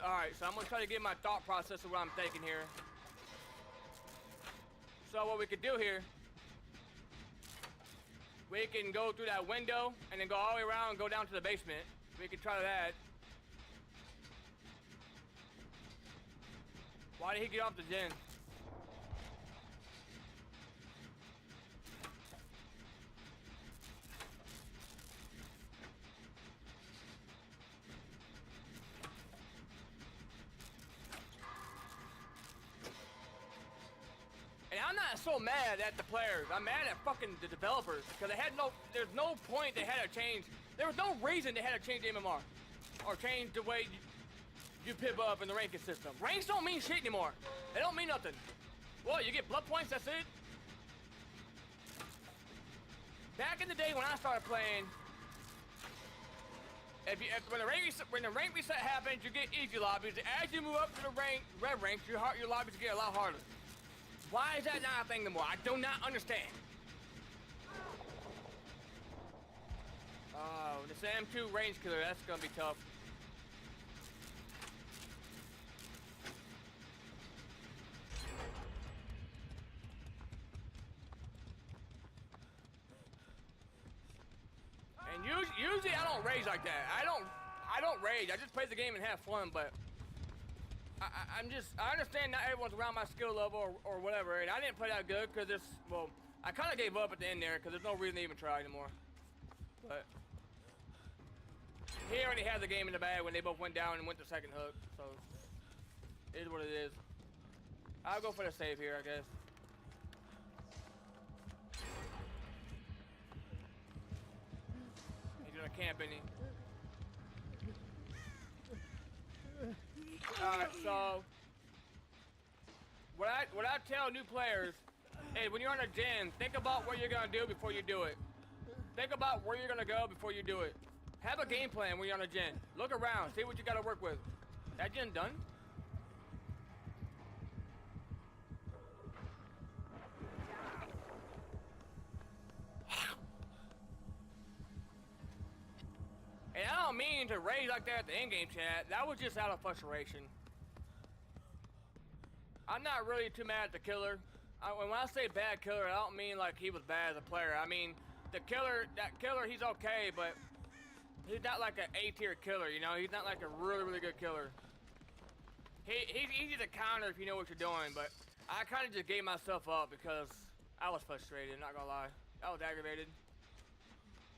Alright, so I'm gonna try to get my thought process of what I'm thinking here. So what we could do here, we can go through that window and then go all the way around and go down to the basement. We could try that. Why did he get off the gen? And I'm not so mad at the players. I'm mad at fucking the developers because there's no point they had to change. There was no reason they had to change the MMR or change the way you pib up in the ranking system. Ranks don't mean shit anymore. They don't mean nothing. Well, you get blood points, that's it. Back in the day when I started playing, when the rank reset happens, you get easy lobbies. As you move up to the red ranks, your lobbies get a lot harder. Why is that not a thing anymore? I do not understand. Oh, this M2 range killer, that's gonna be tough. And usually I don't rage like that. I don't rage. I just play the game and have fun, but I understand not everyone's around my skill level or whatever, and I didn't play that good because I kind of gave up at the end there because there's no reason to even try anymore. But he already had the game in the bag when they both went down and went to second hook, so it is what it is. I'll go for the save here, I guess. He's gonna camp, isn't he? Alright, so what I tell new players is when you're on a gen, think about what you're gonna do before you do it. Think about where you're gonna go before you do it. Have a game plan when you're on a gen. Look around, see what you gotta work with. That gen done? And I don't mean to rage like that at the in-game chat. That was just out of frustration. I'm not really too mad at the killer. When I say bad killer, I don't mean like he was bad as a player. I mean, that killer, he's okay, but he's not like an A-tier killer, you know? He's not like a really, really good killer. He's easy to counter if you know what you're doing, but I kind of just gave myself up because I was frustrated, not gonna lie. I was aggravated.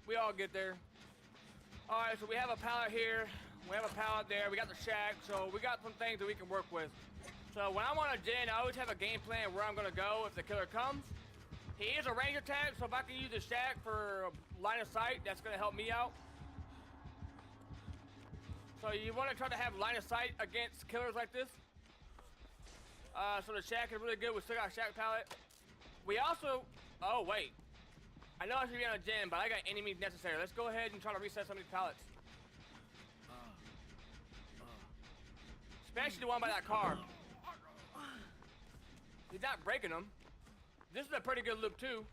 We all get there. Alright, so we have a pallet here, we have a pallet there, we got the shack, so we got some things that we can work with. So when I'm on a gen, I always have a game plan where I'm gonna go if the killer comes. He is a range attack, so if I can use the shack for line of sight, that's gonna help me out. So you wanna try to have line of sight against killers like this. So the shack is really good, we still got a shack pallet. We also, oh wait. I know I should be on a gen, but I got enemies necessary. Let's go ahead and try to reset some of these pallets. Especially the one by that car. He's not breaking them. This is a pretty good loop too.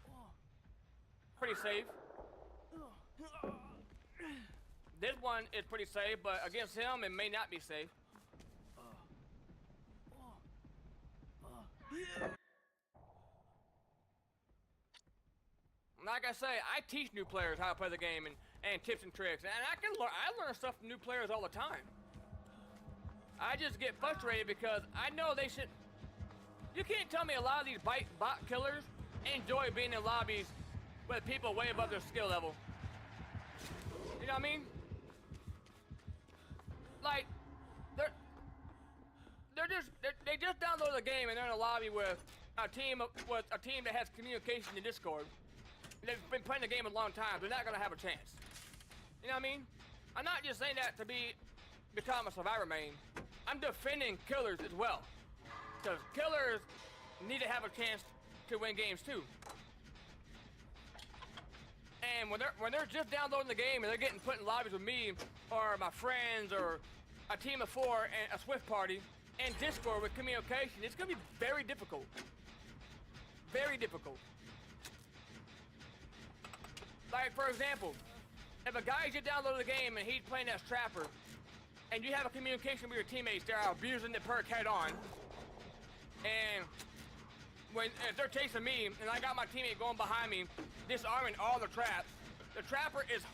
Pretty safe. This one is pretty safe, but against him, it may not be safe. Like I say, I teach new players how to play the game and tips and tricks, and I learn stuff from new players all the time. I just get frustrated because I know they should. You can't tell me a lot of these bot killers enjoy being in lobbies with people way above their skill level. You know what I mean? Like, they just download the game and they're in a lobby with a team that has communication in Discord. They've been playing the game a long time. They're not gonna have a chance. You know what I mean? I'm not just saying that to become a survivor main. I'm defending killers as well, because killers need to have a chance to win games too. And when they're just downloading the game and they're getting put in lobbies with me or my friends or a team of 4 and a Swift party and Discord with communication, it's gonna be very difficult. Very difficult. Like, for example, if a guy just downloaded the game and he's playing as Trapper, and you have a communication with your teammates, they're abusing the perk head on, and if they're chasing me, and I got my teammate going behind me, disarming all the traps, the Trapper is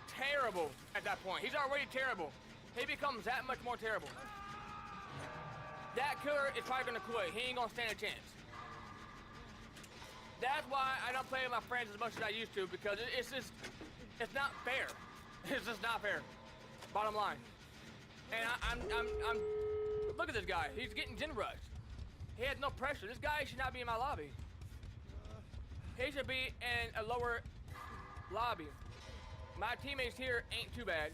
terrible at that point. He's already terrible. He becomes that much more terrible. That killer is probably gonna quit. He ain't gonna stand a chance. That's why I don't play with my friends as much as I used to, because it's not fair. It's just not fair. Bottom line. And I'm look at this guy. He's getting gen rushed. He has no pressure. This guy should not be in my lobby. He should be in a lower lobby. My teammates here ain't too bad.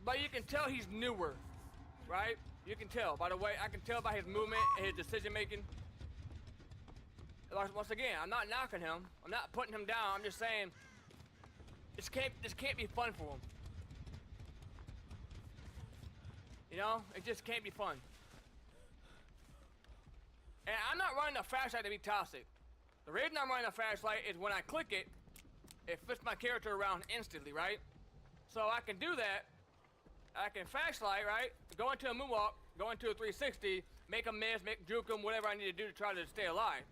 But you can tell he's newer. Right? You can tell by the way, I can tell by his movement and his decision making. Once again, I'm not knocking him. I'm not putting him down. I'm just saying this can't be fun for him. You know, it just can't be fun. And I'm not running a flashlight to be toxic. The reason I'm running a flashlight is when I click it, it flips my character around instantly, right? So I can do that. I can flashlight, right? Go into a moonwalk, go into a 360, make a miss, juke him, whatever I need to do to try to stay alive.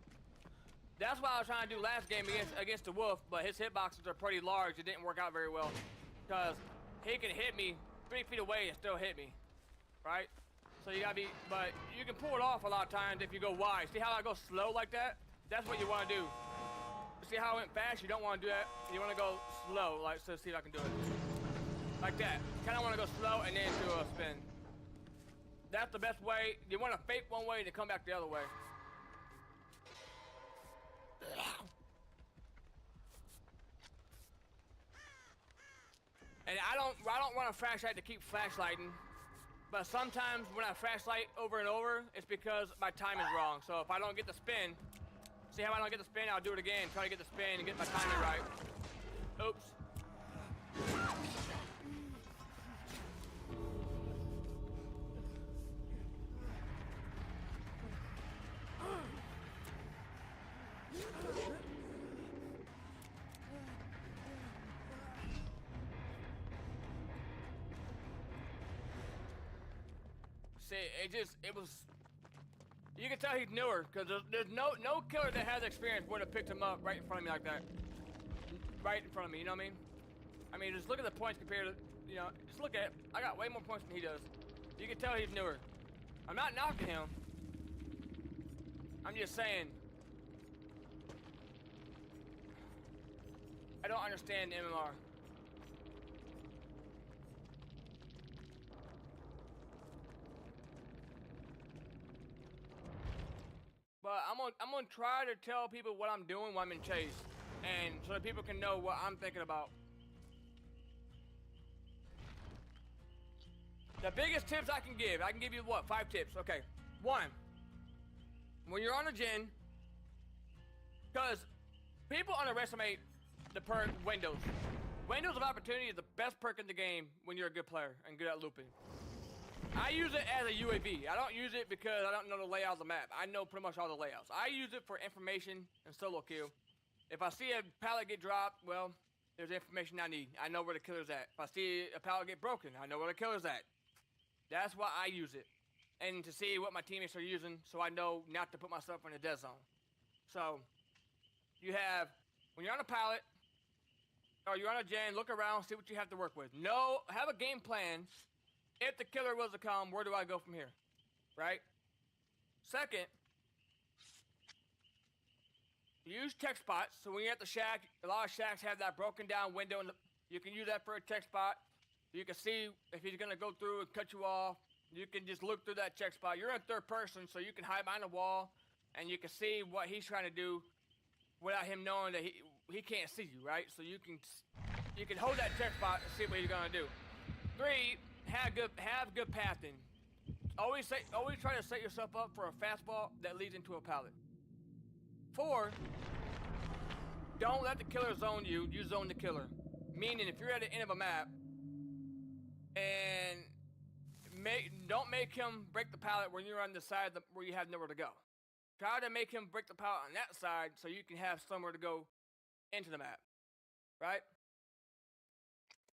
That's what I was trying to do last game against the Wolf, but his hitboxes are pretty large. It didn't work out very well, because he can hit me 3 feet away and still hit me, right? So you gotta be, but you can pull it off a lot of times if you go wide. See how I go slow like that? That's what you want to do. See how I went fast? You don't want to do that. You want to go slow, like, so see if I can do it. Like that. Kind of want to go slow and then do a spin. That's the best way. You want to fake one way to come back the other way. And I don't run a flashlight to keep flashlighting, but sometimes when I flashlight over and over, it's because my time is wrong. So if I don't get the spin, see how I don't get the spin? I'll do it again. Try to get the spin and get my timing right. Oops. See, it was, you can tell he's newer, because there's no killer that has experience would have picked him up right in front of me like that. Right in front of me, you know what I mean? I mean, just look at the points compared to, you know, just look at it. I got way more points than he does. You can tell he's newer. I'm not knocking him. I'm just saying, I don't understand MMR. But I'm gonna try to tell people what I'm doing when I'm in chase, and so that people can know what I'm thinking about. The biggest tips I can give you what? 5 tips. Okay. 1, when you're on a gen, because people underestimate the perk windows. Windows of Opportunity is the best perk in the game when you're a good player and good at looping. I use it as a UAV. I don't use it because I don't know the layout of the map. I know pretty much all the layouts. I use it for information and solo kill. If I see a pallet get dropped, well, there's information I need. I know where the killer's at. If I see a pallet get broken, I know where the killer's at. That's why I use it. And to see what my teammates are using so I know not to put myself in a dead zone. So, you have, when you're on a pallet, or you're on a gen, look around, see what you have to work with. Have a game plan. If the killer was to come, where do I go from here? Right? Second, use tech spots. So when you're at the shack, a lot of shacks have that broken down window, and you can use that for a tech spot. You can see if he's gonna go through and cut you off. You can just look through that check spot. You're in third person, so you can hide behind a wall, and you can see what he's trying to do without him knowing that he can't see you, right? So you can hold that check spot and see what he's gonna do. 3, have good pathing. Always try to set yourself up for a fastball that leads into a pallet. 4, don't let the killer zone you. You zone the killer. Meaning, if you're at the end of a map and don't make him break the pallet when you're on the side where you have nowhere to go. Try to make him break the pallet on that side so you can have somewhere to go into the map, right?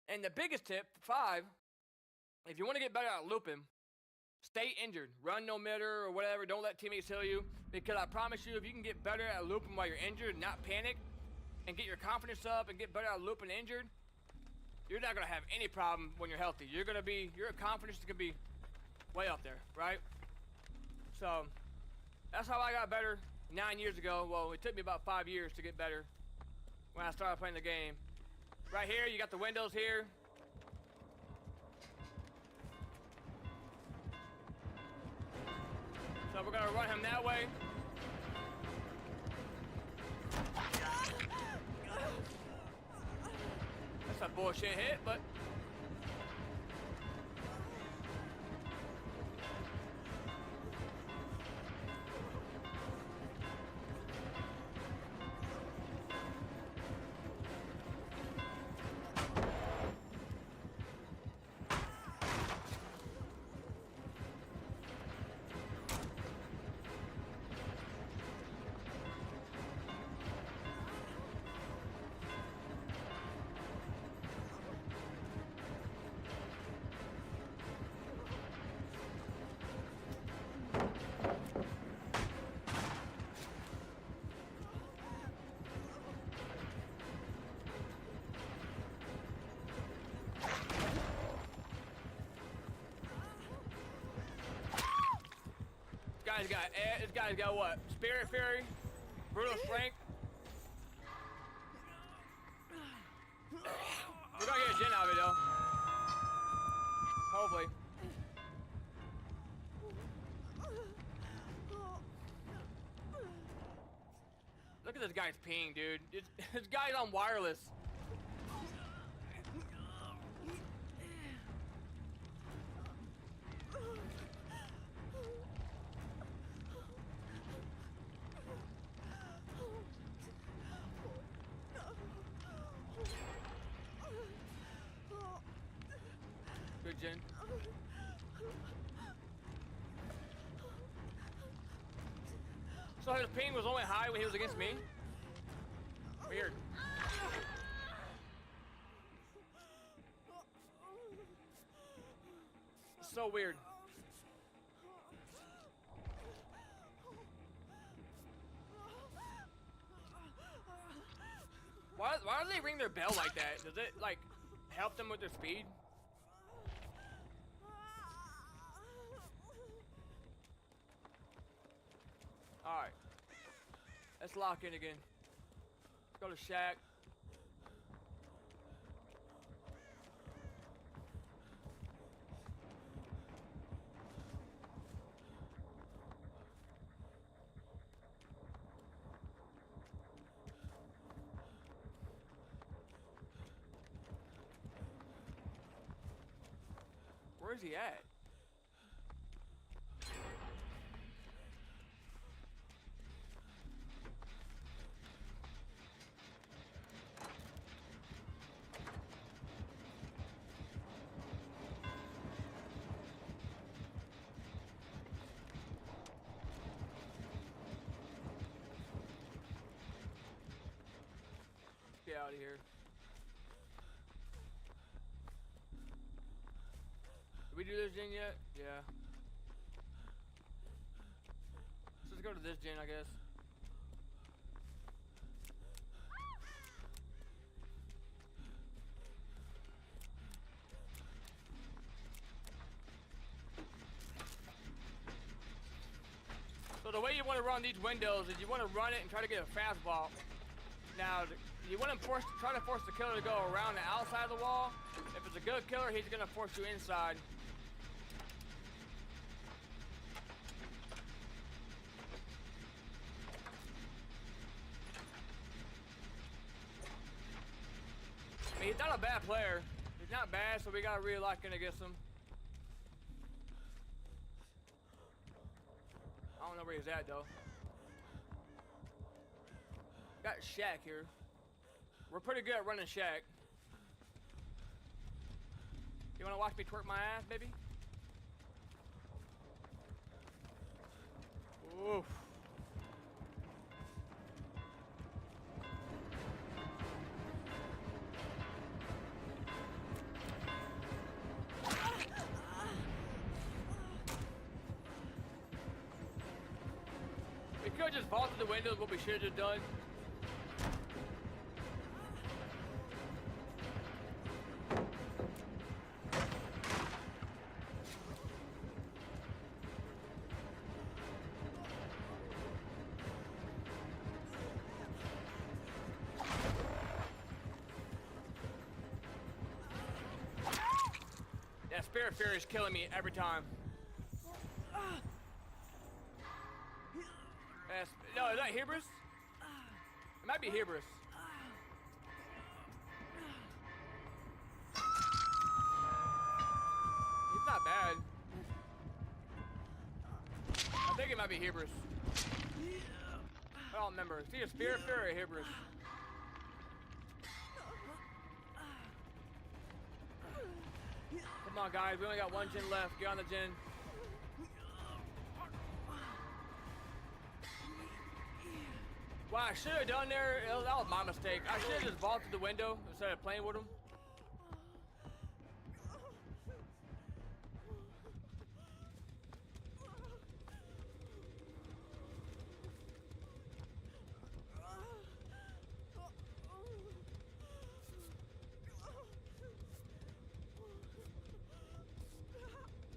And the biggest tip, 5, if you want to get better at looping, stay injured. Run no matter or whatever. Don't let teammates kill you. Because I promise you, if you can get better at looping while you're injured and not panic, and get your confidence up and get better at looping injured, you're not going to have any problem when you're healthy. Your confidence is going to be way up there, right? So, that's how I got better 9 years ago. Well, it took me about 5 years to get better when I started playing the game. Right here, you got the windows here. So we're gonna run him that way. That's a bullshit hit, but this guy's got what? Spirit Fury, Brutal Strength. We're gonna get a gen out of it though. Hopefully. Look at this guy's ping, dude. This guy's on wireless. Good gen. So his ping was only high when he was against me? Weird. So weird. Why do they ring their bell like that? Does it like help them with their speed? Alright. Let's lock in again. Let's go to shack. Where is he at? out of here. Did we do this gen yet? Yeah. So let's go to this gen, I guess. So the way you want to run these windows is you want to run it and try to get a fastball. Now, you want to try to force the killer to go around the outside of the wall. If it's a good killer, he's going to force you inside. I mean, he's not a bad player. He's not bad, so we got to really lock in against him. I don't know where he's at, though. Got Shaq here. We're pretty good at running Shaq. You wanna watch me twerk my ass, baby? Oof. We could have just vaulted the windows, what we should have just done. That Spirit Fury is killing me every time. No, is that Hubris? It might be Hubris. He's not bad. I think it might be Hubris. I don't remember. Is he a Spirit Fury or a Hubris? Come on, guys. We only got one gen left. Get on the gen. What I should have done there, that was my mistake. I should have just vaulted the window instead of playing with him.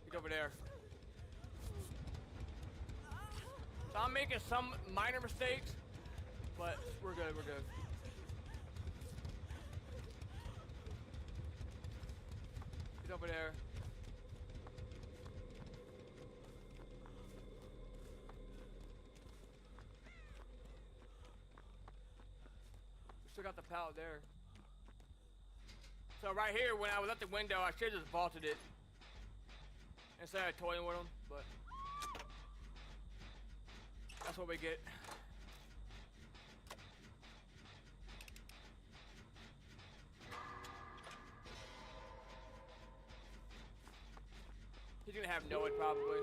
He's over there. So I'm making some minor mistakes. But we're good, we're good. He's over there. We still got the pallet there. So right here, when I was at the window, I should have just vaulted it instead of toying with him, but that's what we get. He's gonna have no it probably.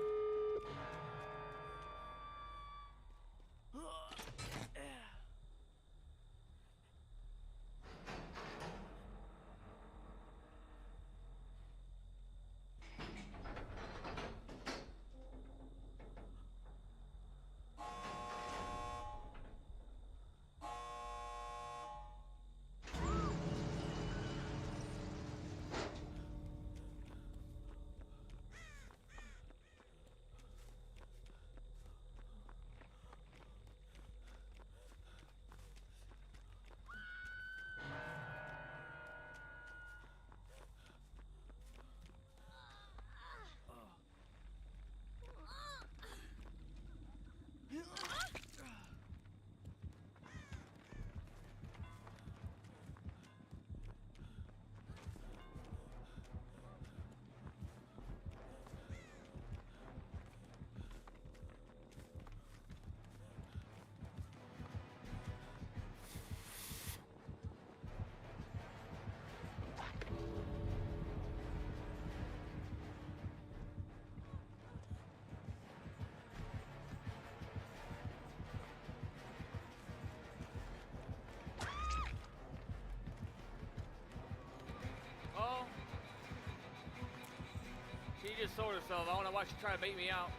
just sold herself. I don't know why she's trying to bait me out.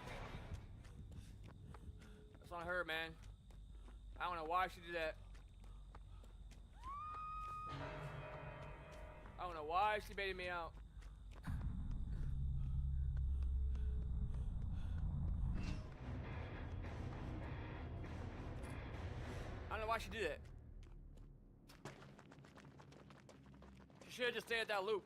That's on her, man. I don't know why she did that. I don't know why she baited me out. I don't know why she did that. She should have just stayed at that loop.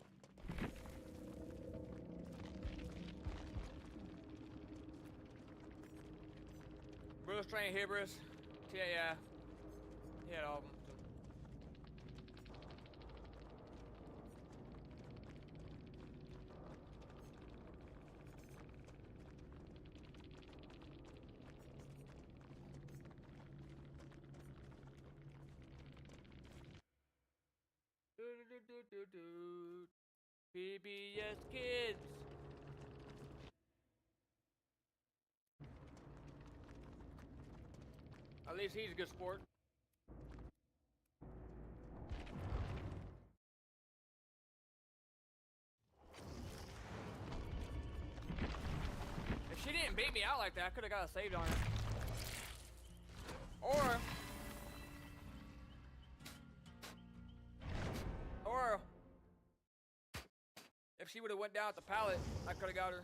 Bruce train here, Bruce. Yeah. He had all of them. PBS Kids. At least he's a good sport. If she didn't bait me out like that, I could have got a saved on her. Or if she would have went down at the pallet, I could have got her.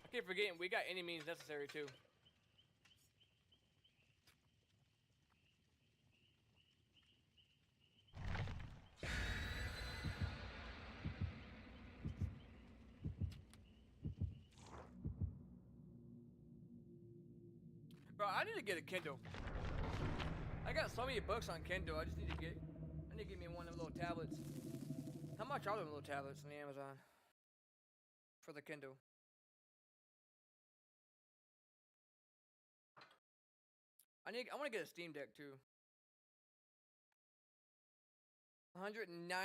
I keep forgetting we got any means necessary too. Bro, I need to get a Kindle. I got so many books on Kindle. I need to get me one of them little tablets. How much are them little tablets on the Amazon for the Kindle? I want to get a Steam Deck too. 159.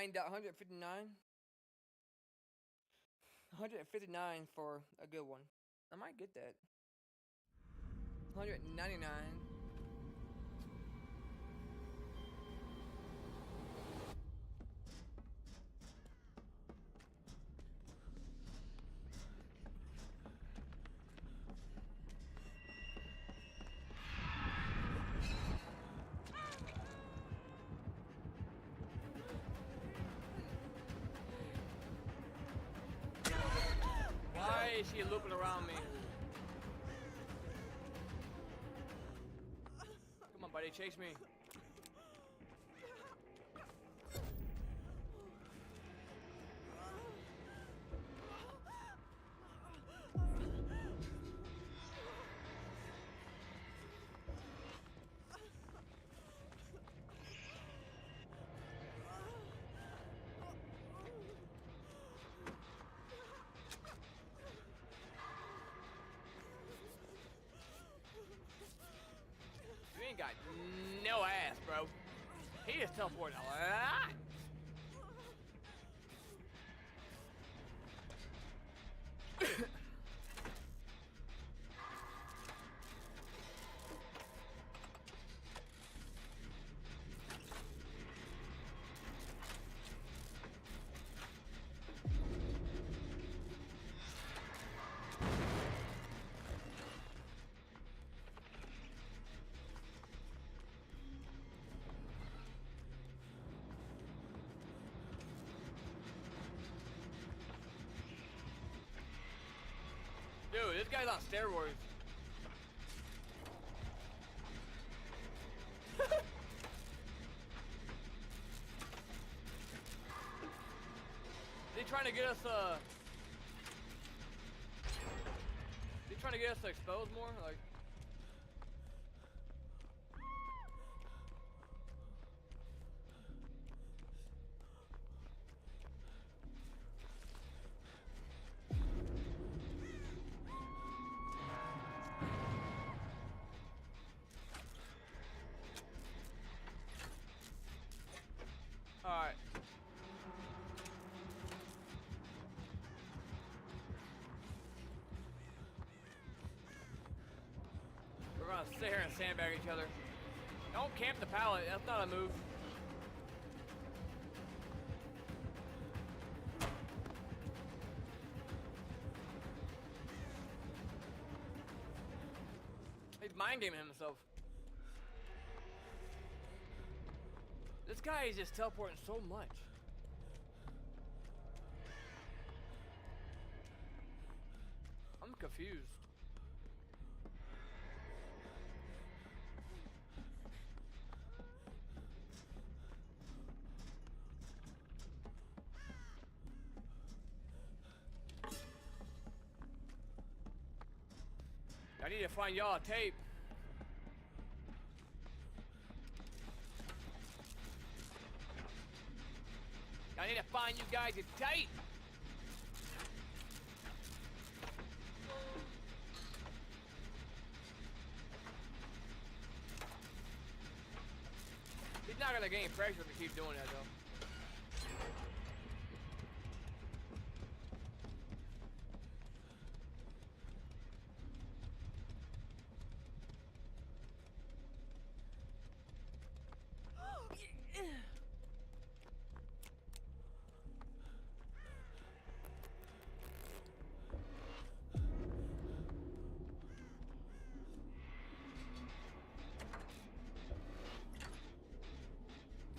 159 for a good one. I might get that. 199. Why is she looping around me? Come on, buddy, chase me. You ain't got no ass, bro. He just teleported a lot. Dude, this guy's on steroids. They trying to get us trying to get us to expose more? Like. Alright. We're gonna sit here and sandbag each other. Don't camp the pallet, that's not a move. He's mind gaming himself. This guy is just teleporting so much. I'm confused. I need to find y'all a tape. I need to find you guys a tape. He's not gonna gain pressure if we keep doing that though.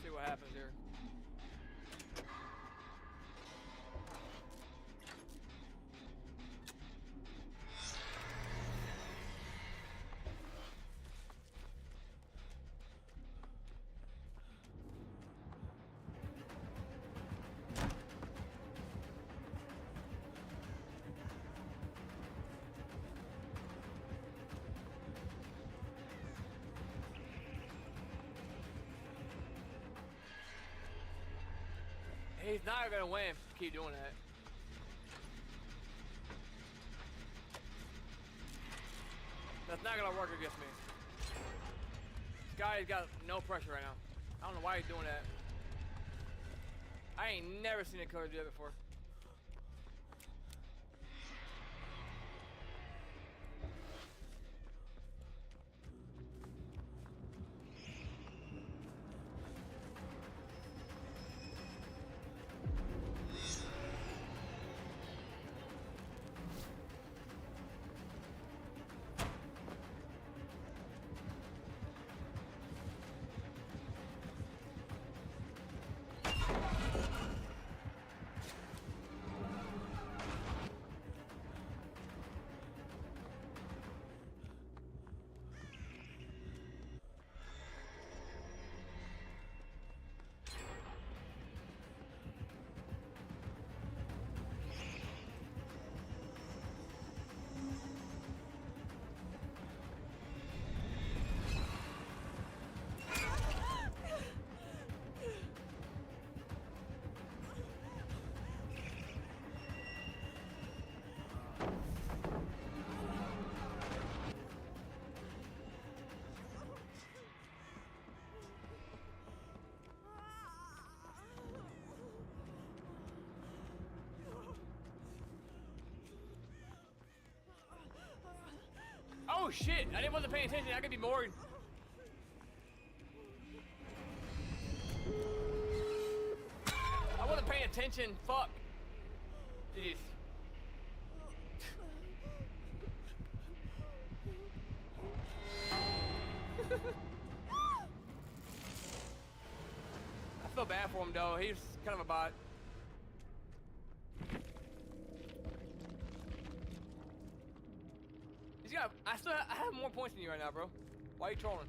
See what happens here. He's not gonna win if you keep doing that. That's not gonna work against me. This guy's got no pressure right now. I don't know why he's doing that. I ain't never seen a killer do that before. Oh shit! I wasn't paying attention. I could be more. I wasn't paying attention. Fuck. Jeez. I feel bad for him though. He's kind of a bot. I have more points than you right now, bro. Why are you trolling?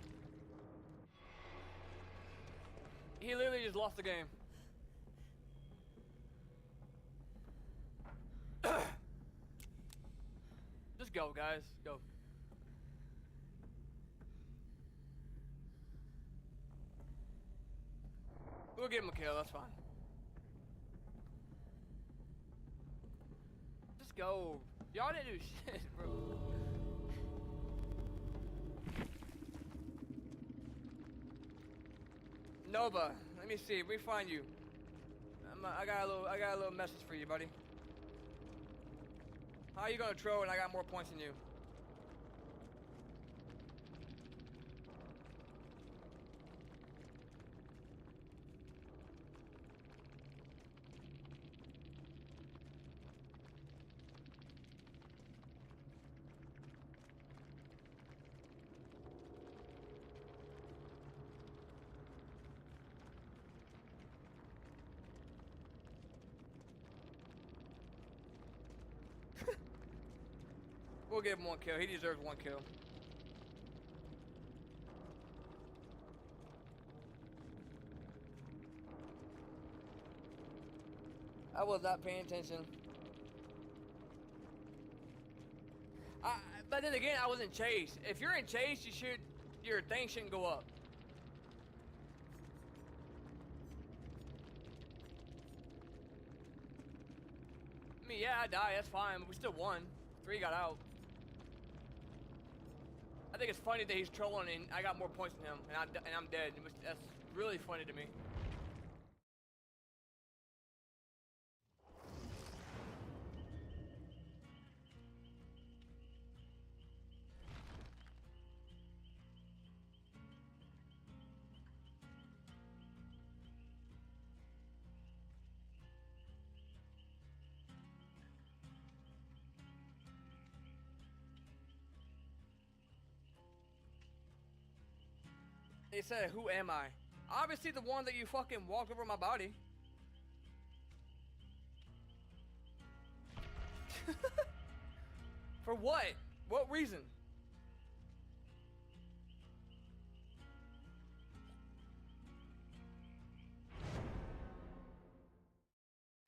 He literally just lost the game. Just go, guys. Go. We'll give him a kill, that's fine. Just go. Y'all didn't do shit, bro. Nova, let me see. We find you. I got a little message for you, buddy. How you gonna troll and I got more points than you? We'll give him one kill. He deserves one kill. I was not paying attention. But then again, I was in chase. If you're in chase, your thing shouldn't go up. I mean, yeah, I died. That's fine. But we still won. 3 got out. I think it's funny that he's trolling and I got more points than him, and I'm dead. That's really funny to me. They said, who am I? Obviously the one that you fucking walked over my body. For what? What reason?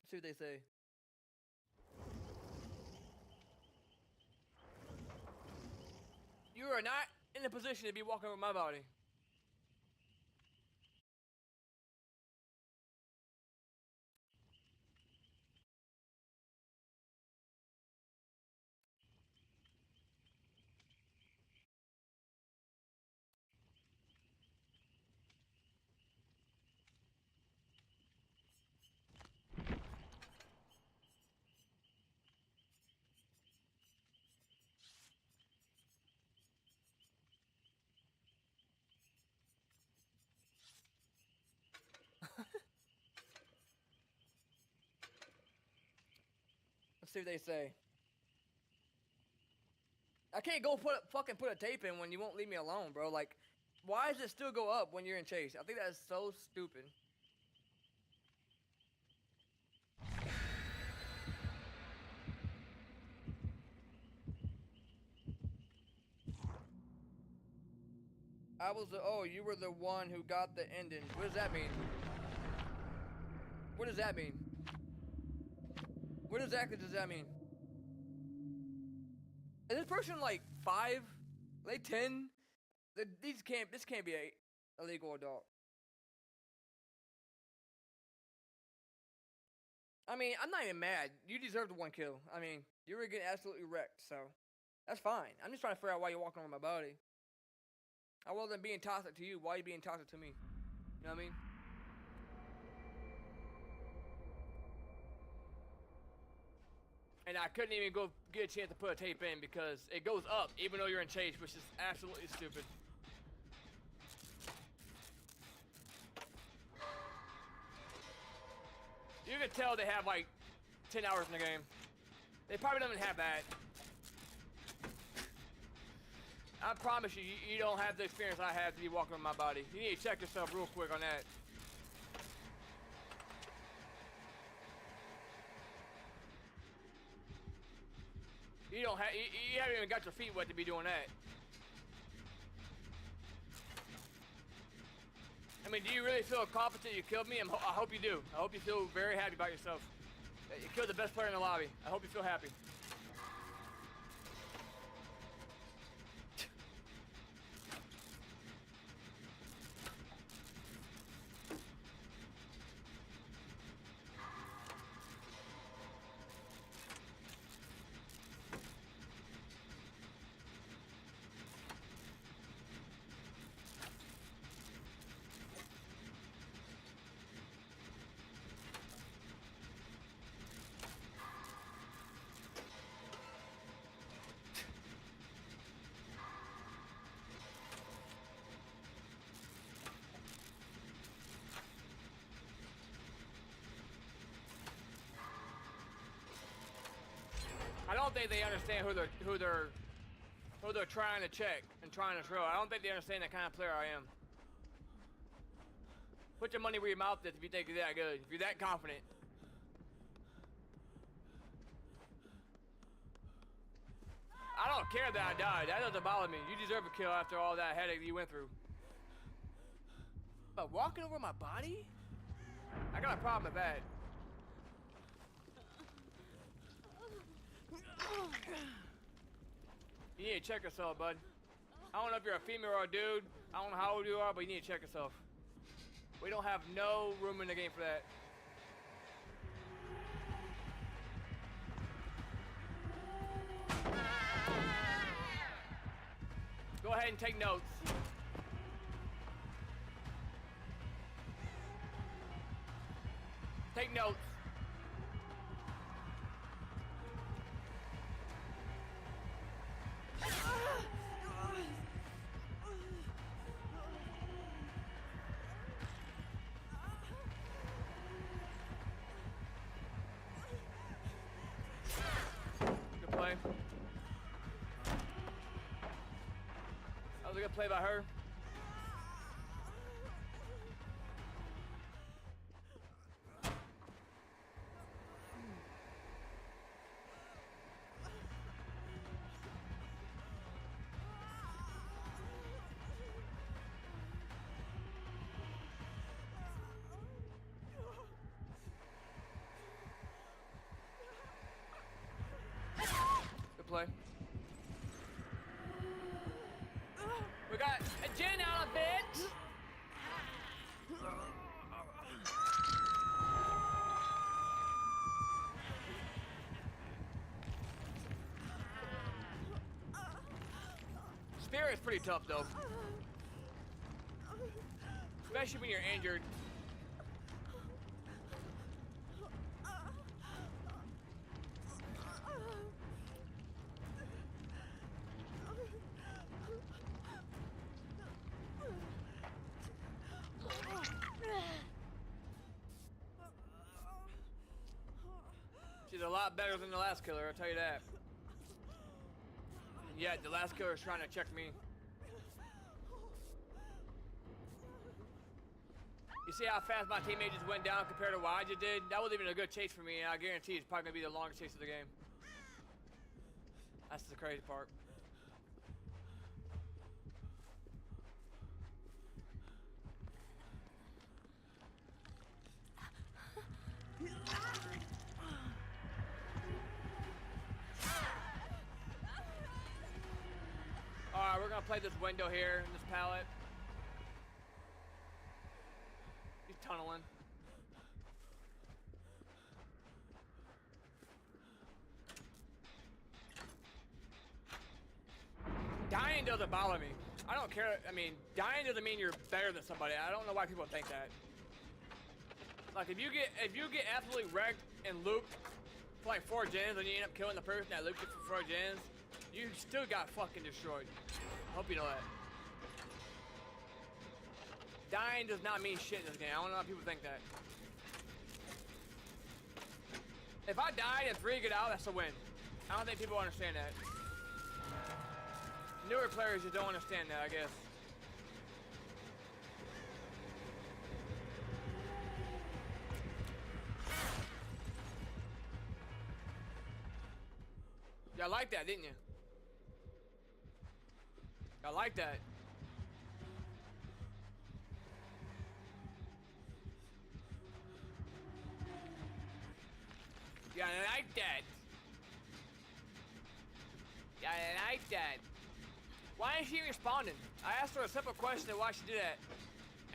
Let's see what they say. You are not in a position to be walking over my body. Let's see what they say. I can't go fucking put a tape in when you won't leave me alone, bro. Like, why does it still go up when you're in chase? I think that is so stupid. Oh, you were the one who got the ending. What does that mean? What does that mean? What exactly does that mean? Is this person like 5? Are they 10? This can't be a legal adult. I mean, I'm not even mad. You deserved one kill. I mean, you were getting absolutely wrecked, so that's fine. I'm just trying to figure out why you're walking on my body. I wasn't being toxic to you. Why are you being toxic to me? You know what I mean? And I couldn't even go get a chance to put a tape in because it goes up even though you're in chase, which is absolutely stupid. You can tell they have like 10 hours in the game. They probably don't even have that. I promise you, you don't have the experience I have to be walking on my body. You need to check yourself real quick on that. You haven't even got your feet wet to be doing that. I mean, do you really feel confident you killed me? I hope you do. I hope you feel very happy about yourself. You killed the best player in the lobby. I hope you feel happy. think they understand who they're trying to check and trying to throw. I don't think they understand the kind of player I am. Put your money where your mouth is if you think you're that good. If you're that confident. I don't care that I died. That doesn't bother me. You deserve a kill after all that headache you went through. But walking over my body? I got a problem with that. You need to check yourself, bud. I don't know if you're a female or a dude. I don't know how old you are, but you need to check yourself. We don't have no room in the game for that. Go ahead and take notes. Take notes. Good play. That was a good play by her. Play. We got a Jen out of it. Spirit's pretty tough though. Especially when you're injured. She's a lot better than the last killer, I'll tell you that. And yet, the last killer's trying to check me. You see how fast my teammate just went down compared to what I just did? That wasn't even a good chase for me, and I guarantee it's probably going to be the longest chase of the game. That's the crazy part. Alright, we're gonna play this window here in this pallet. He's tunneling. Dying doesn't bother me. I don't care. I mean, dying doesn't mean you're better than somebody. I don't know why people think that. Like if you get absolutely wrecked and looped for like 4 gens and you end up killing the person that looped you for 4 gens, you still got fucking destroyed. Hope you know that. Dying does not mean shit in this game. I don't know how people think that. If I died and 3 get out, that's a win. I don't think people understand that. Newer players just don't understand that, I guess. Y'all like that, didn't you? Y'all like that. Y'all like that. Y'all like that. Why ain't she responding? I asked her a simple question of why she did that.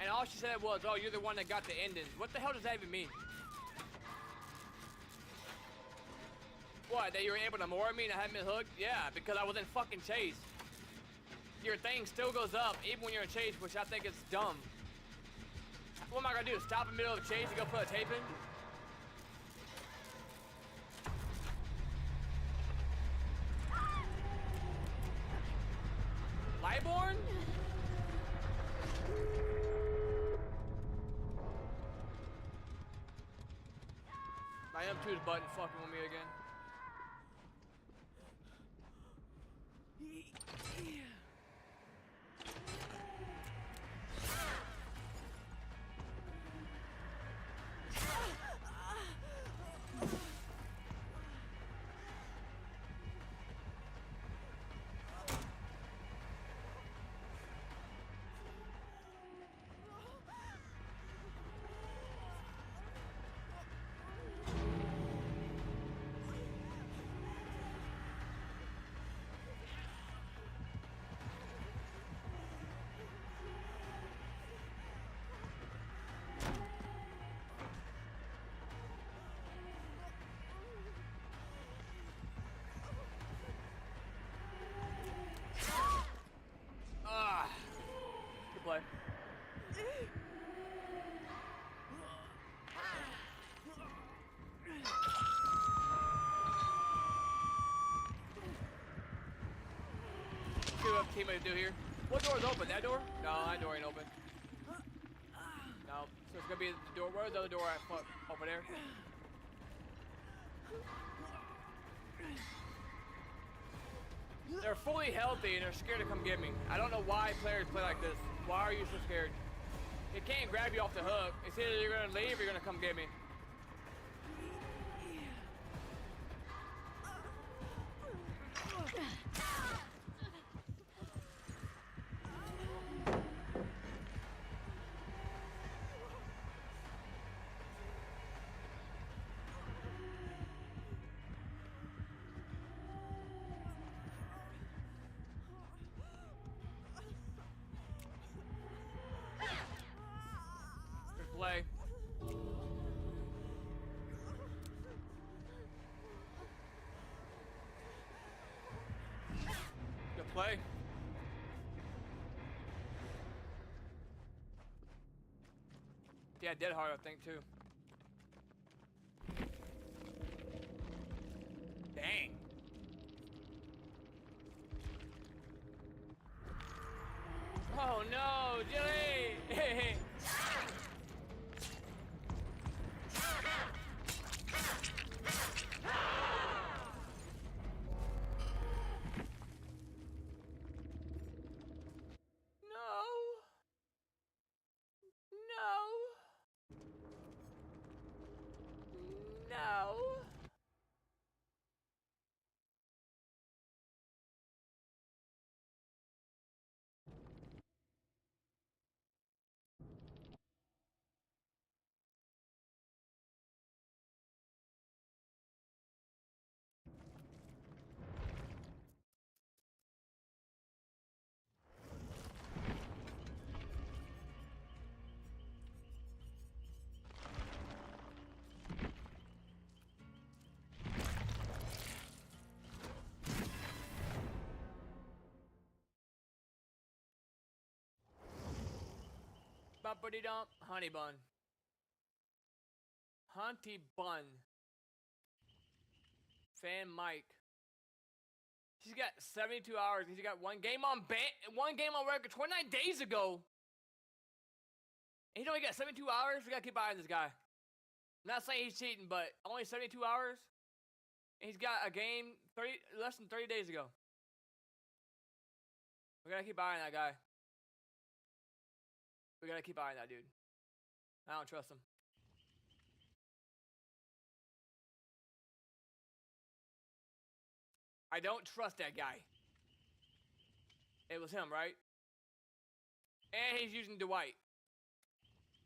And all she said was, oh, you're the one that got the ending. What the hell does that even mean? What, that you were able to moor me and I hadn't been hooked? Yeah, because I was in fucking chase. Your thing still goes up even when you're in chase, which I think is dumb. What am I gonna do? Stop in the middle of the chase and go put a tape in? Lightborn? My M2's button fucking with me again. what teammates do here. What door is open? That door? No, that door ain't open. No. So it's gonna be the door. Where's the other door at? Fuck. Over there. They're fully healthy and they're scared to come get me. I don't know why players play like this. Why are you so scared? It can't grab you off the hook. It's either you're gonna leave or you're gonna come get me. Play. Good play. Yeah, dead hard, I think, too. Dang. Oh no, Jilly! No. Bumpity dump, honey bun. Hunty bun. Fan Mike. He's got 72 hours. He's got one game on record 29 days ago. And he only got 72 hours. We gotta keep eyeing this guy. I'm not saying he's cheating, but only 72 hours. And he's got a game less than 30 days ago. We gotta keep eyeing that guy. We gotta keep eyeing that dude. I don't trust him. I don't trust that guy. It was him, right? And he's using Dwight.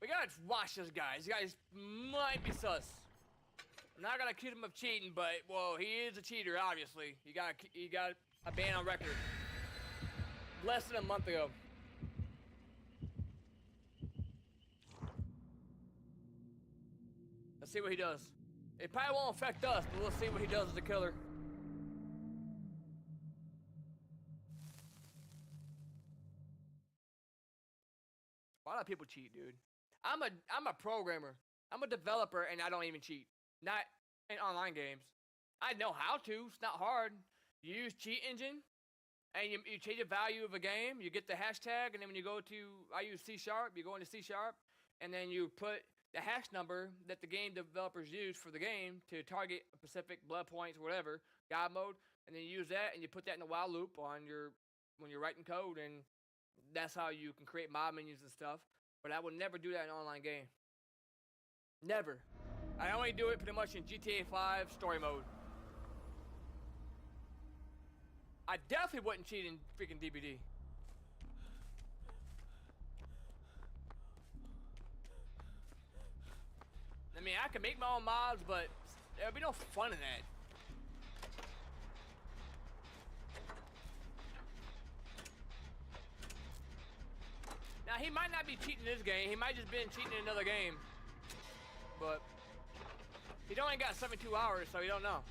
We gotta watch this guy. This guy might be sus. I'm not gonna accuse him of cheating, but well, he is a cheater, obviously. He got a ban on record less than a month ago. Let's see what he does. It probably won't affect us, but we'll see what he does as a killer. A lot of people cheat, dude. I'm a programmer. I'm a developer, and I don't even cheat. Not in online games. I know how to. It's not hard. You use cheat engine, and you change the value of a game. You get the hashtag, and then when you go to, I use C#. You go into C#, and then you put the hash number that the game developers use for the game to target specific blood points, whatever, God mode, and then you use that, and you put that in a while loop on when you're writing code, and that's how you can create mob menus and stuff. But I would never do that in an online game. Never. I only do it pretty much in GTA 5 story mode. I definitely wouldn't cheat in freaking DBD. I mean, I can make my own mods, but there'll be no fun in that. Now, he might not be cheating in this game. He might just been cheating in another game. But he only got 72 hours, so you don't know.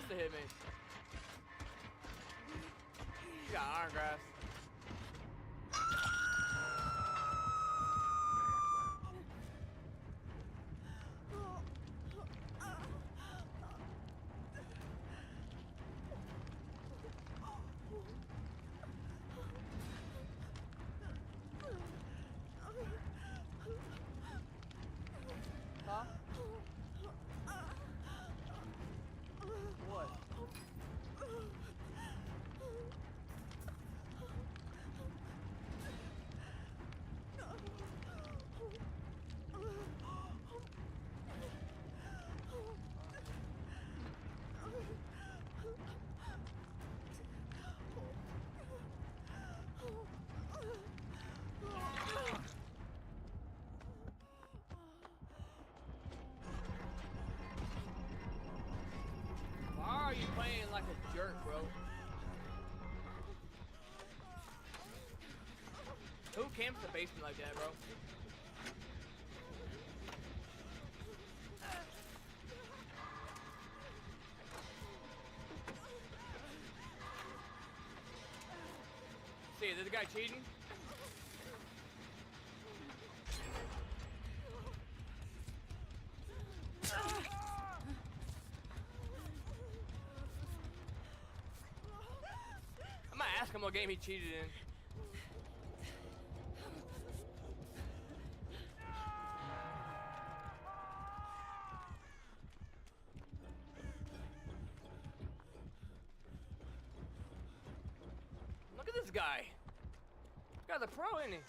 to hit me. You got iron grass. Huh? What? Why are you playing like a jerk, bro? Who camps the basement like that, bro? See, is this guy cheating? I'm gonna ask him what game he cheated in. Look at this guy. This guy's a pro, isn't he?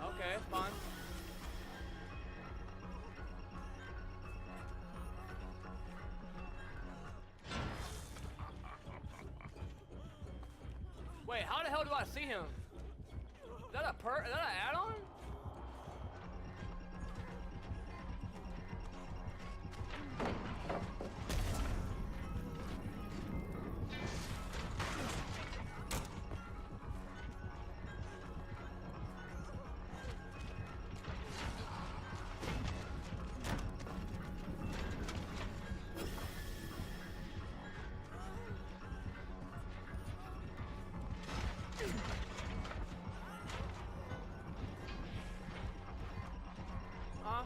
Okay, it's fine. Wait, how the hell do I see him? Is that an add-on? Huh?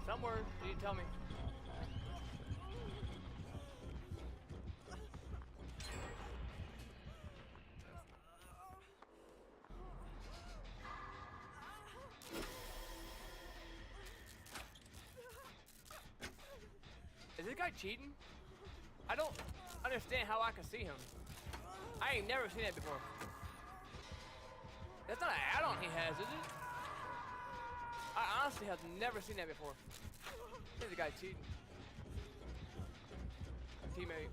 Somewhere, you didn't tell me. Is this guy cheating? I don't understand how I can see him. I ain't never seen that before. That's not an add-on he has, is it? I honestly have never seen that before. I think the guy cheating. Teammate.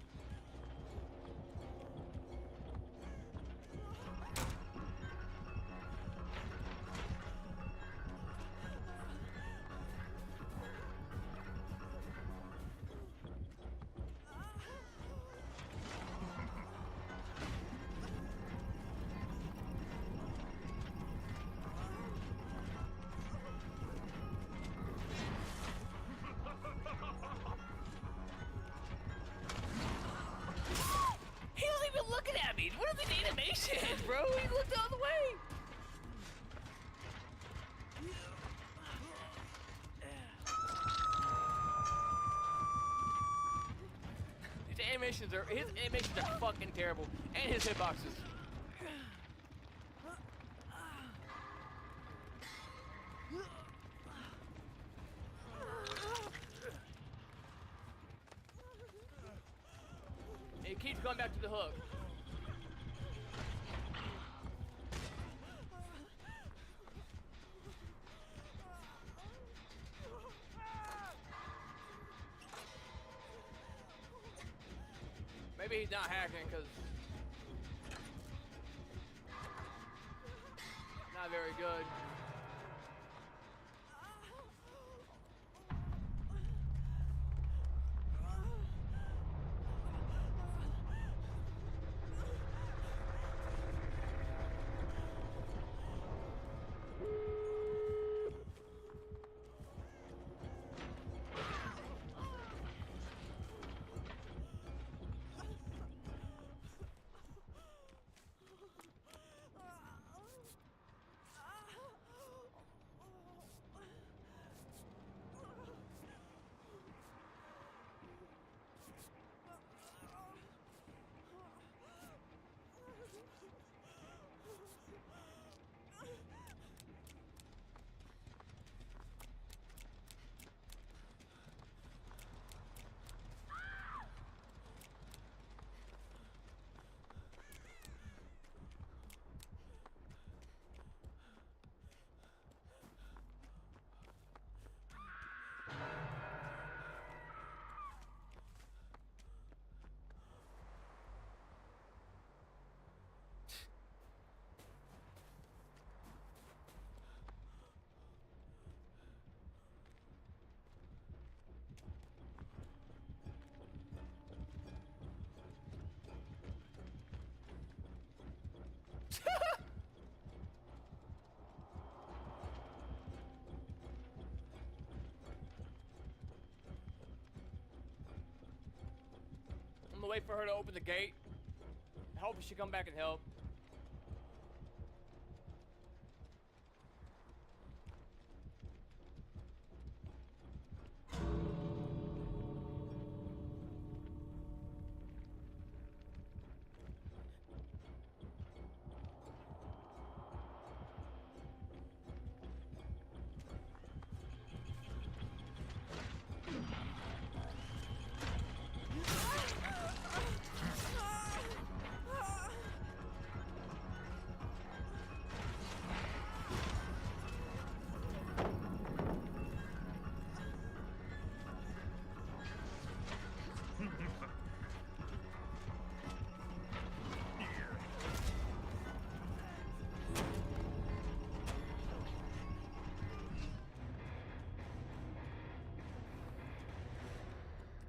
Looking at me. What are the animations, bro? He looked the other way. His animations are fucking terrible, and his hitboxes. And he keeps going back to the hook. maybe he's not hacking because not very good. I'm gonna wait for her to open the gate. I hope she come back and help.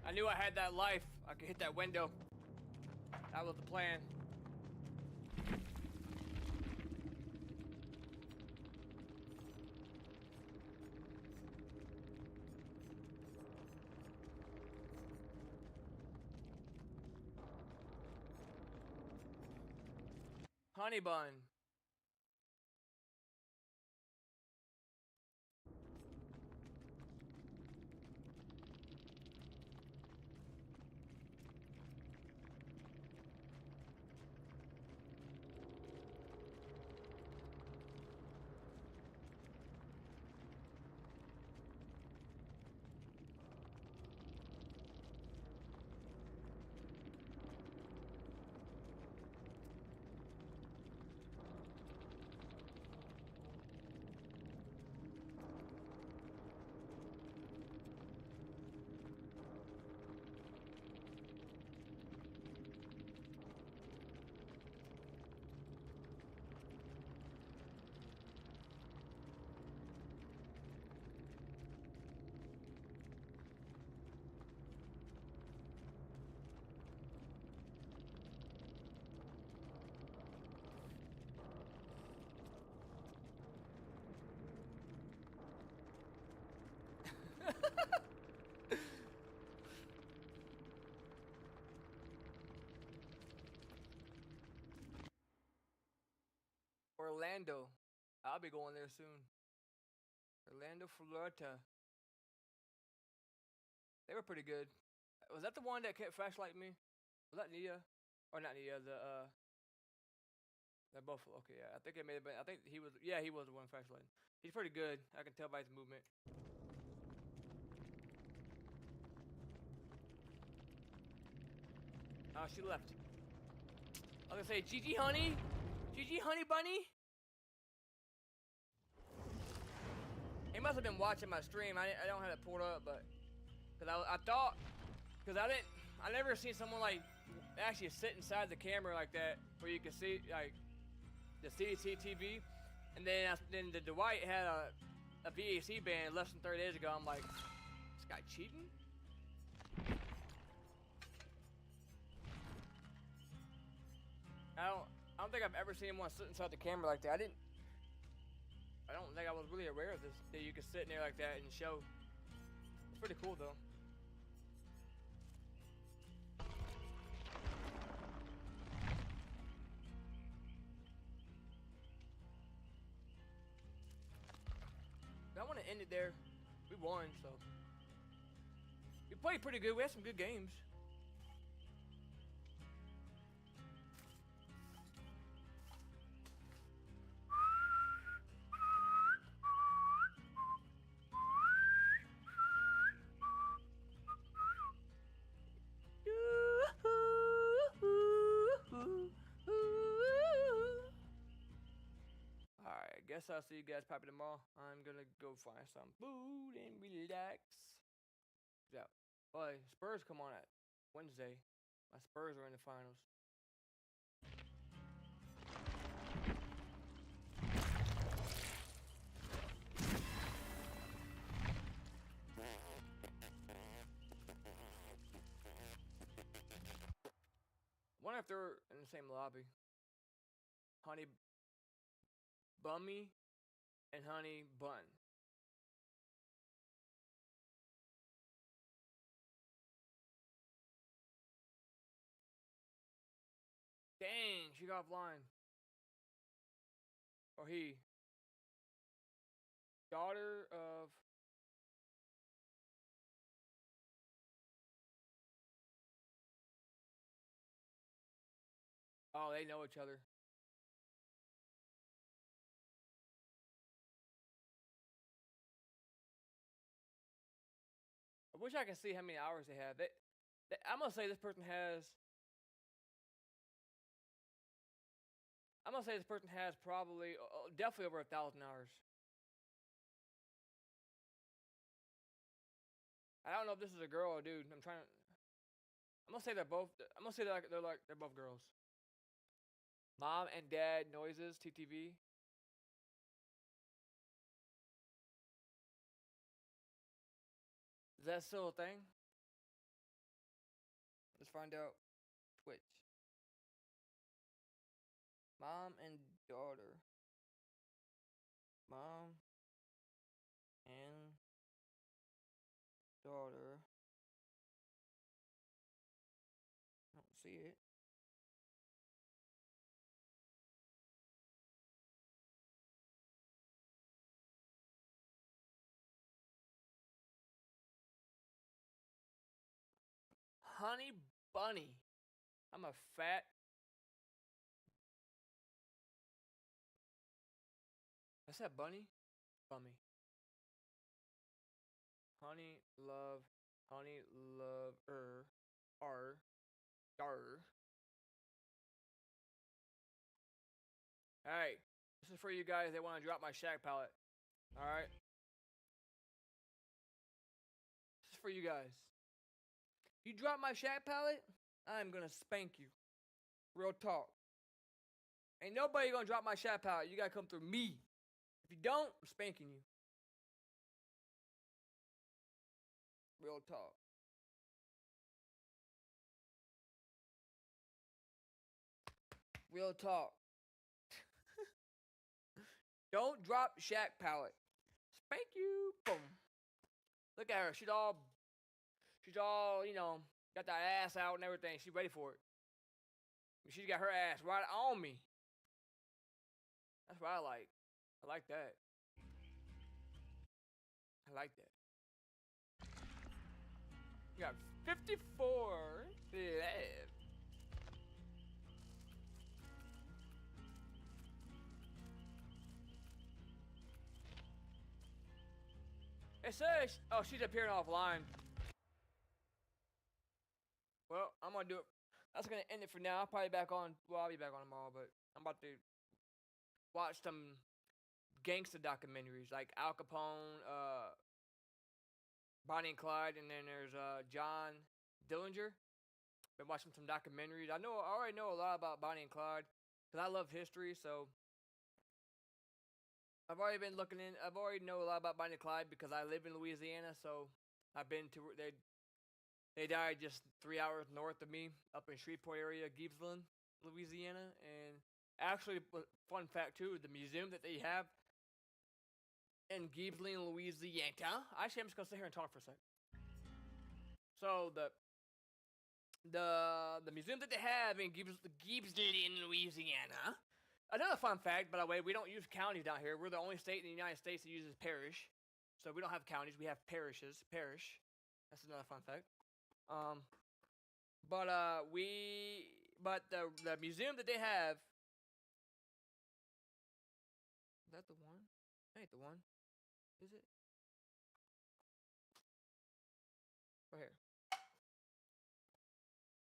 I knew I had that life. I could hit that window. That was the plan. Honey bun. Orlando. I'll be going there soon. Orlando, Florida. They were pretty good. Was that the one that kept flashlighting me? Was that Nia? Or not Nia, they're both okay, yeah. I think it may have been I think he was he was the one flashlighting. He's pretty good. I can tell by his movement. Oh, she left. I was gonna say, GG honey? GG honey bunny? He must have been watching my stream. I don't have it pulled up, but because I thought, because I never seen someone like actually sit inside the camera like that, where you can see like the CCTV, and then the Dwight had a VAC ban less than 30 days ago. I'm like, this guy cheating? I don't think I've ever seen anyone sit inside the camera like that. I don't think I was really aware of this, that you could sit in there like that and show. It's pretty cool though. I want to end it there. We won, so we played pretty good. We had some good games. Alright, I guess I'll see you guys probably tomorrow. I'm gonna go find some food and relax. Yeah. Boy, Spurs come on at Wednesday. My Spurs are in the finals. Wonder if they're in the same lobby. Honey Bummy and Honey Bun. Dang, she got offline. Or he. Daughter of. Oh, they know each other. I wish I could see how many hours they have. I'm gonna say this person has. I'm gonna say this person has probably, definitely over 1,000 hours. I don't know if this is a girl or a dude. I'm trying to. I'm gonna say they're both. I'm gonna say they're both girls. Mom and dad noises TTV. Is that still a thing? Let's find out. Twitch. Mom and daughter. Mom and daughter. I don't see it. Honey Bunny. I'm a fat. I said bunny? Bummy. Honey love. Honey love. R. Dar. Hey, this is for you guys that want to drop my Shack palette. Alright? This is for you guys. You drop my Shack palette, I'm gonna spank you. Real talk. Ain't nobody gonna drop my Shack palette. You gotta come through me. If you don't, I'm spanking you. Real talk. Real talk. Don't drop Shack palette. Spank you. Boom. Look at her. She's all, got that ass out and everything. She's ready for it. She's got her ass right on me. That's what I like. I like that. I like that. You got 54 left. It says, oh, she's appearing offline. Well, I'm gonna do it. That's gonna end it for now. I'll probably back on. Well, I'll be back on tomorrow, but I'm about to watch some gangster documentaries like Al Capone, Bonnie and Clyde, and then there's John Dillinger. Been watching some documentaries. I already know a lot about Bonnie and Clyde because I love history. So I've already been looking in. I've already know a lot about Bonnie and Clyde because I live in Louisiana. So I've been to they died just 3 hours north of me, up in Shreveport area, Gibbsland, Louisiana. And actually, fun fact too, the museum that they have in Gibbsland, Louisiana. Actually, I'm just gonna sit here and talk for a second. So the museum that they have in Gibbsland, Louisiana. Another fun fact, by the way, we don't use counties down here. We're the only state in the United States that uses parish. So we don't have counties, we have parishes. Parish. That's another fun fact. But the museum that they have. Is that the one? That ain't the one. Is it? Right here.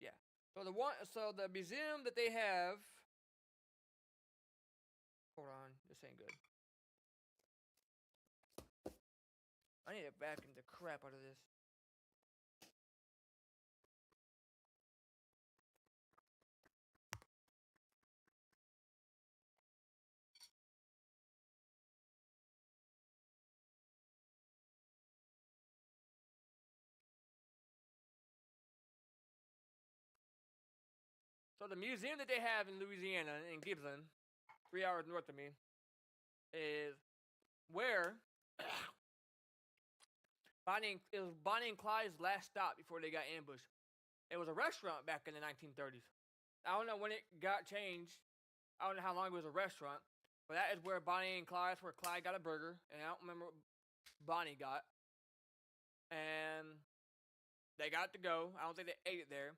Yeah. So the museum that they have. Hold on, this ain't good. I need to vacuum the crap out of this. So the museum that they have in Louisiana, in Gibbsland, 3 hours north of me, is where it was Bonnie and Clyde's last stop before they got ambushed. It was a restaurant back in the 1930s. I don't know when it got changed. I don't know how long it was a restaurant, but that is where Bonnie and Clyde, where Clyde got a burger, and I don't remember what Bonnie got. And they got to go. I don't think they ate it there.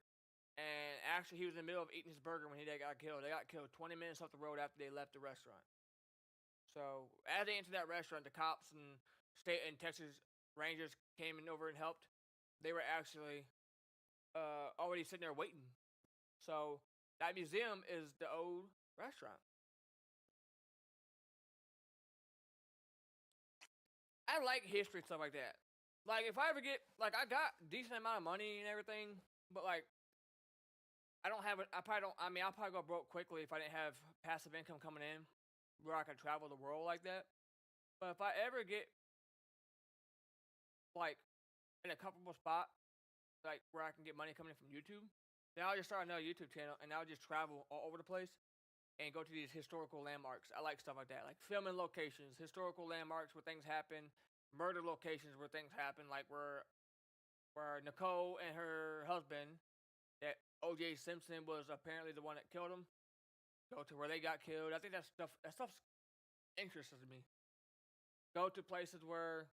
And actually, he was in the middle of eating his burger when they got killed. They got killed 20 minutes off the road after they left the restaurant. So as they entered that restaurant, the cops and state and Texas Rangers came in over and helped. They were actually already sitting there waiting. So that museum is the old restaurant. I like history and stuff like that. Like if I ever get I got a decent amount of money and everything, but like I don't have it. I probably don't. I mean, I'll probably go broke quickly if I didn't have passive income coming in, where I could travel the world like that. But if I ever get like in a comfortable spot, like where I can get money coming in from YouTube, then I'll just start another YouTube channel and I'll just travel all over the place and go to these historical landmarks. I like stuff like that, like filming locations, historical landmarks where things happen, murder locations where things happen, like where Nicole and her husband, that O.J. Simpson was apparently the one that killed him. Go to where they got killed. I think that stuff interests me. Go to places where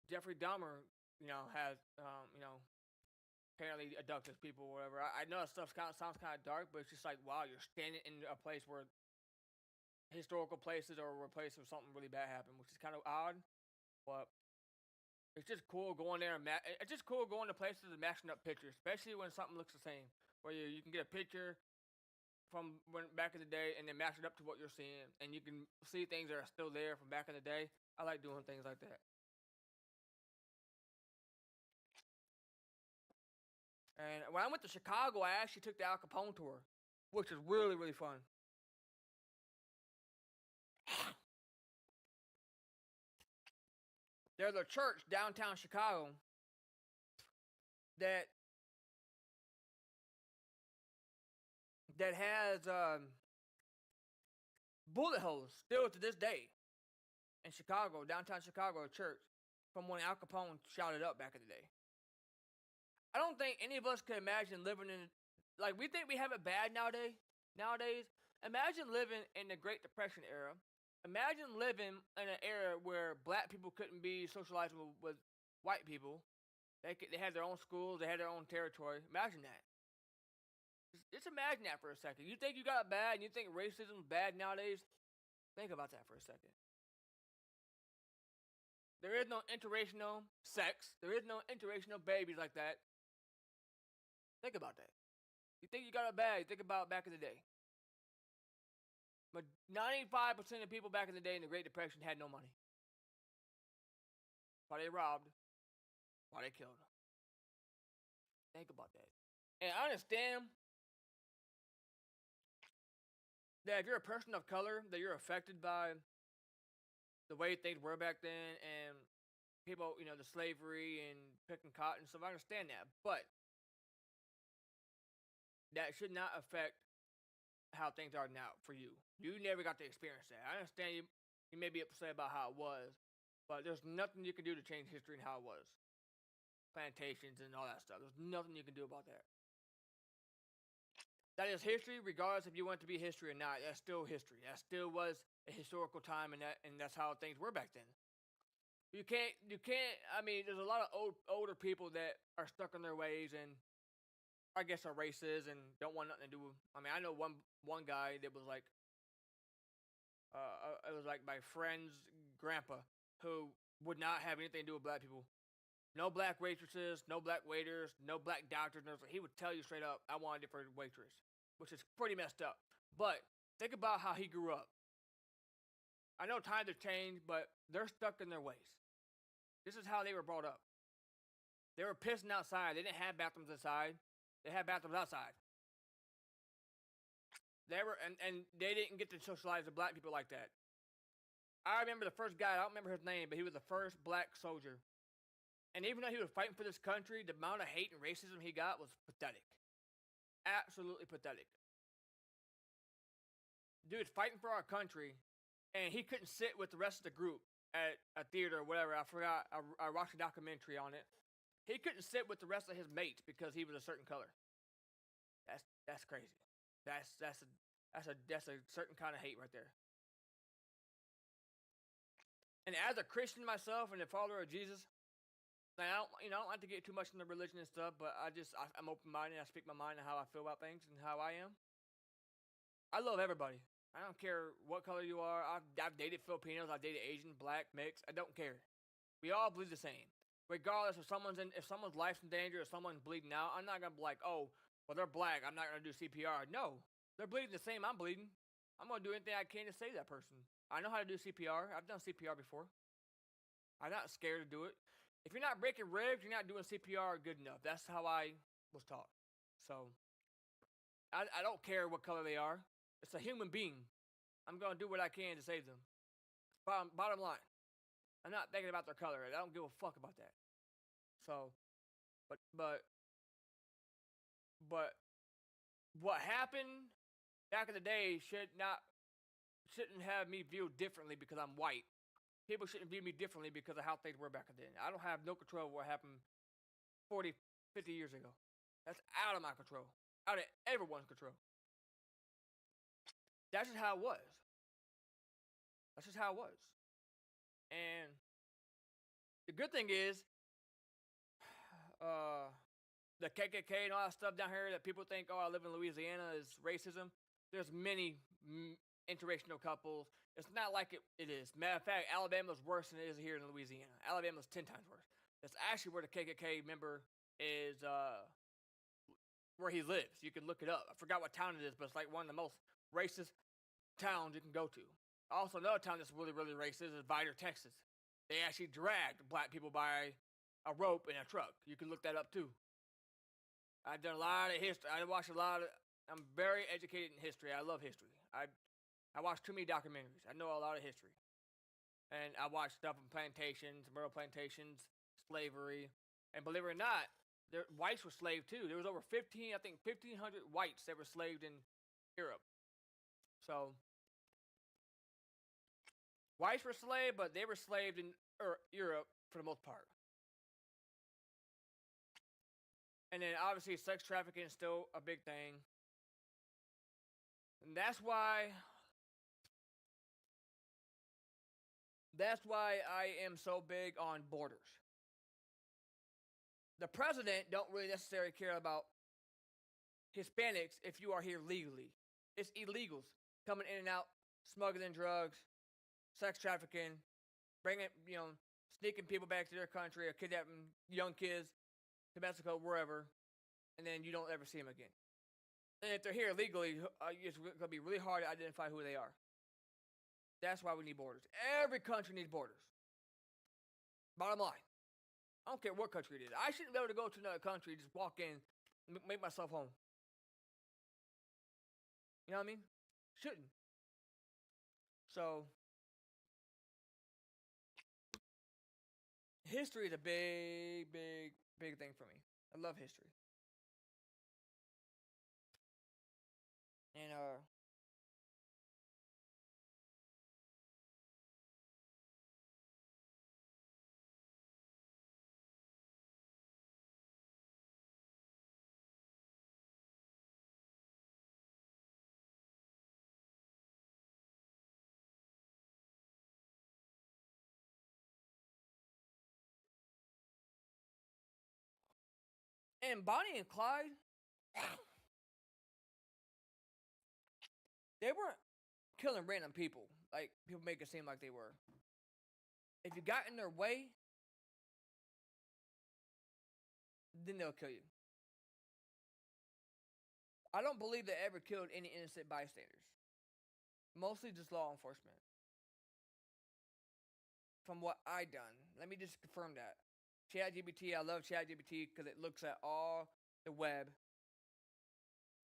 Jeffrey Dahmer, has apparently abducted people or whatever. I know that stuff sounds kind of dark, but it's just like wow, you're standing in a place where historical places or a place where something really bad happened, which is kind of odd, but it's just cool going there. It's just cool going to places and matching up pictures, especially when something looks the same. Where you can get a picture from back in the day and then match it up to what you're seeing, and you can see things that are still there from back in the day. I like doing things like that. And when I went to Chicago, I actually took the Al Capone tour, which was really really fun. There's a church downtown Chicago that has bullet holes still to this day in Chicago, downtown Chicago, a church from when Al Capone shot it up back in the day. I don't think any of us could imagine living in like we think we have it bad nowadays. Imagine living in the Great Depression era. Imagine living in an era where black people couldn't be socialized with white people. They had their own schools. They had their own territory. Imagine that. Just imagine that for a second. You think you got it bad and you think racism is bad nowadays? Think about that for a second. There is no interracial sex. There is no interracial babies like that. Think about that. You think you got it bad, you think about back in the day. But 95% of people back in the day in the Great Depression had no money. Why they robbed, why they killed. Think about that. And I understand that if you're a person of color, that you're affected by the way things were back then and people, the slavery and picking cotton. So I understand that. But that should not affect how things are now for you. You never got to experience that. I understand you may be upset about how it was, but there's nothing you can do to change history and how it was. Plantations and all that stuff. There's nothing you can do about that. That is history, regardless if you want it to be history or not. That's still history. That still was a historical time, and that's how things were back then. You can't. I mean, there's a lot of older people that are stuck in their ways, and I guess are racist and don't want nothing to do with. I mean, I know one guy that was like, it was like my friend's grandpa who would not have anything to do with black people. No black waitresses, no black waiters, no black doctors. He would tell you straight up, I want a different waitress, which is pretty messed up. But think about how he grew up. I know times have changed, but they're stuck in their ways. This is how they were brought up. They were pissing outside. They didn't have bathrooms inside. They had bathrooms outside. They were, and they didn't get to socialize with black people like that. I remember the first guy, I don't remember his name, but he was the first black soldier. And even though he was fighting for this country, the amount of hate and racism he got was pathetic. Absolutely pathetic. Dude's fighting for our country, and he couldn't sit with the rest of the group at a theater or whatever. I forgot. I watched a documentary on it. He couldn't sit with the rest of his mates because he was a certain color. That's crazy. That's a certain kind of hate right there. And as a Christian myself and a follower of Jesus, I don't like to get too much into religion and stuff, but I'm open-minded. I speak my mind and how I feel about things and how I am. I love everybody. I don't care what color you are. I've dated Filipinos. I've dated Asian, black, mixed. I don't care. We all believe the same. Regardless if someone's life's in danger or someone's bleeding out, I'm not gonna be like, oh, well they're black, I'm not gonna do CPR. No, they're bleeding the same I'm bleeding. I'm gonna do anything I can to save that person. I know how to do CPR. I've done CPR before. I'm not scared to do it. If you're not breaking ribs, you're not doing CPR good enough. That's how I was taught. So, I don't care what color they are. It's a human being. I'm going to do what I can to save them. Bottom line. I'm not thinking about their color. I don't give a fuck about that. So, but what happened back in the day shouldn't have me viewed differently because I'm white. People shouldn't view me differently because of how things were back then. I don't have no control of what happened 40, 50 years ago. That's out of my control. Out of everyone's control. That's just how it was. That's just how it was. And the good thing is, the KKK and all that stuff down here that people think, oh, I live in Louisiana is racism. There's many interracial couples. It's not like it is. Matter of fact, Alabama's worse than it is here in Louisiana. Alabama's 10 times worse. That's actually where the KKK member is, where he lives. You can look it up. I forgot what town it is, but it's like one of the most racist towns you can go to. Also, another town that's really, really racist is Vidor, Texas. They actually dragged black people by a rope in a truck. You can look that up too. I've done a lot of history. I'm very educated in history. I love history. I watched too many documentaries. I know a lot of history. And I watched stuff on plantations, rural plantations, slavery. And believe it or not, whites were slaved too. There was over 1,500 whites that were slaved in Europe. So, whites were slaved, but they were slaved in Europe for the most part. And then obviously sex trafficking is still a big thing. And that's why I am so big on borders. The president don't really necessarily care about Hispanics if you are here legally. It's illegals coming in and out, smuggling drugs, sex trafficking, sneaking people back to their country or kidnapping young kids to Mexico, wherever, and then you don't ever see them again. And if they're here legally, it's going to be really hard to identify who they are. That's why we need borders. Every country needs borders. Bottom line. I don't care what country it is. I shouldn't be able to go to another country, just walk in, make myself home. You know what I mean? Shouldn't. So history is a big, big, big thing for me. I love history. And Bonnie and Clyde, they weren't killing random people like people make it seem like they were. If you got in their way, then they'll kill you. I don't believe they ever killed any innocent bystanders. Mostly just law enforcement. From what I done, let me just confirm that. ChatGPT, I love ChatGPT because it looks at all the web.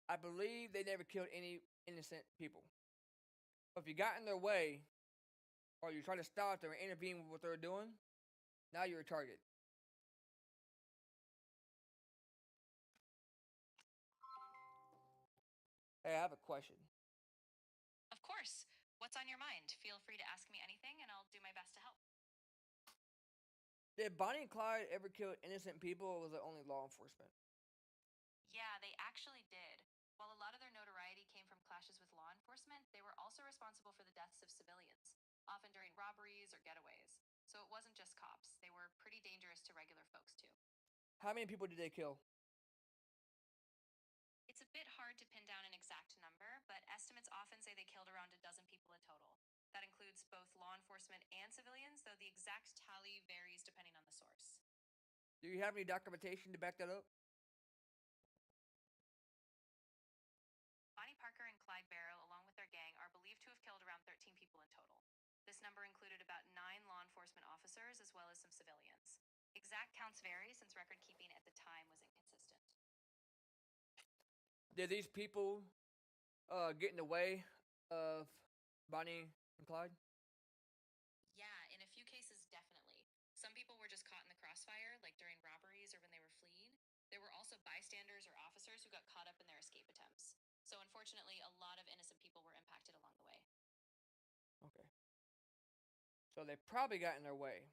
I believe they never killed any innocent people. But if you got in their way, or you try to stop them or intervene with what they're doing, now you're a target. Hey, I have a question. Of course. What's on your mind? Feel free to ask me anything, and I'll do my best to help. Did Bonnie and Clyde ever kill innocent people, or was it only law enforcement? Yeah, they actually did. While a lot of their notoriety came from clashes with law enforcement, they were also responsible for the deaths of civilians, often during robberies or getaways. So it wasn't just cops, they were pretty dangerous to regular folks, too. How many people did they kill? It's a bit hard to pin down an exact number, but estimates often say they killed around a dozen people in total. That includes both law enforcement and civilians, though the exact tally varies depending on the source. Do you have any documentation to back that up? Bonnie Parker and Clyde Barrow, along with their gang, are believed to have killed around 13 people in total. This number included about 9 law enforcement officers as well as some civilians. Exact counts vary since record keeping at the time was inconsistent. Did these people get in the way of Bonnie and Clyde? Yeah, in a few cases, definitely. Some people were just caught in the crossfire, like during robberies or when they were fleeing. There were also bystanders or officers who got caught up in their escape attempts. So, unfortunately, a lot of innocent people were impacted along the way. Okay. So they probably got in their way.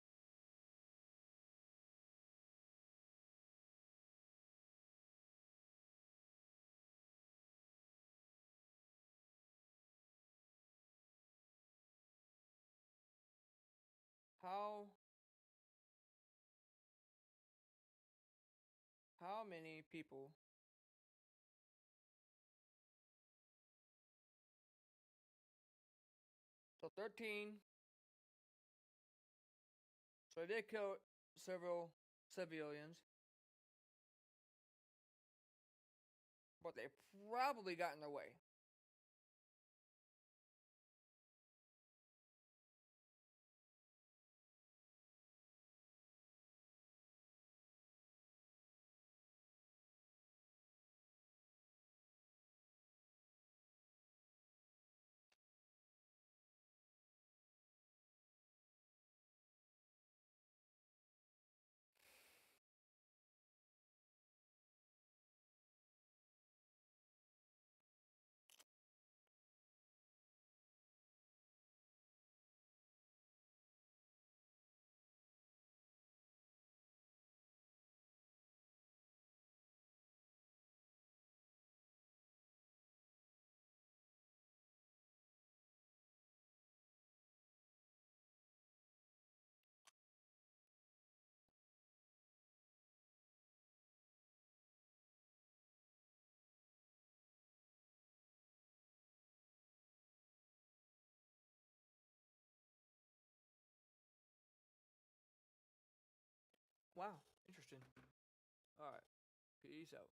How many people so 13. So they did kill several civilians. But they probably got in their way. Wow, interesting. All right, peace out.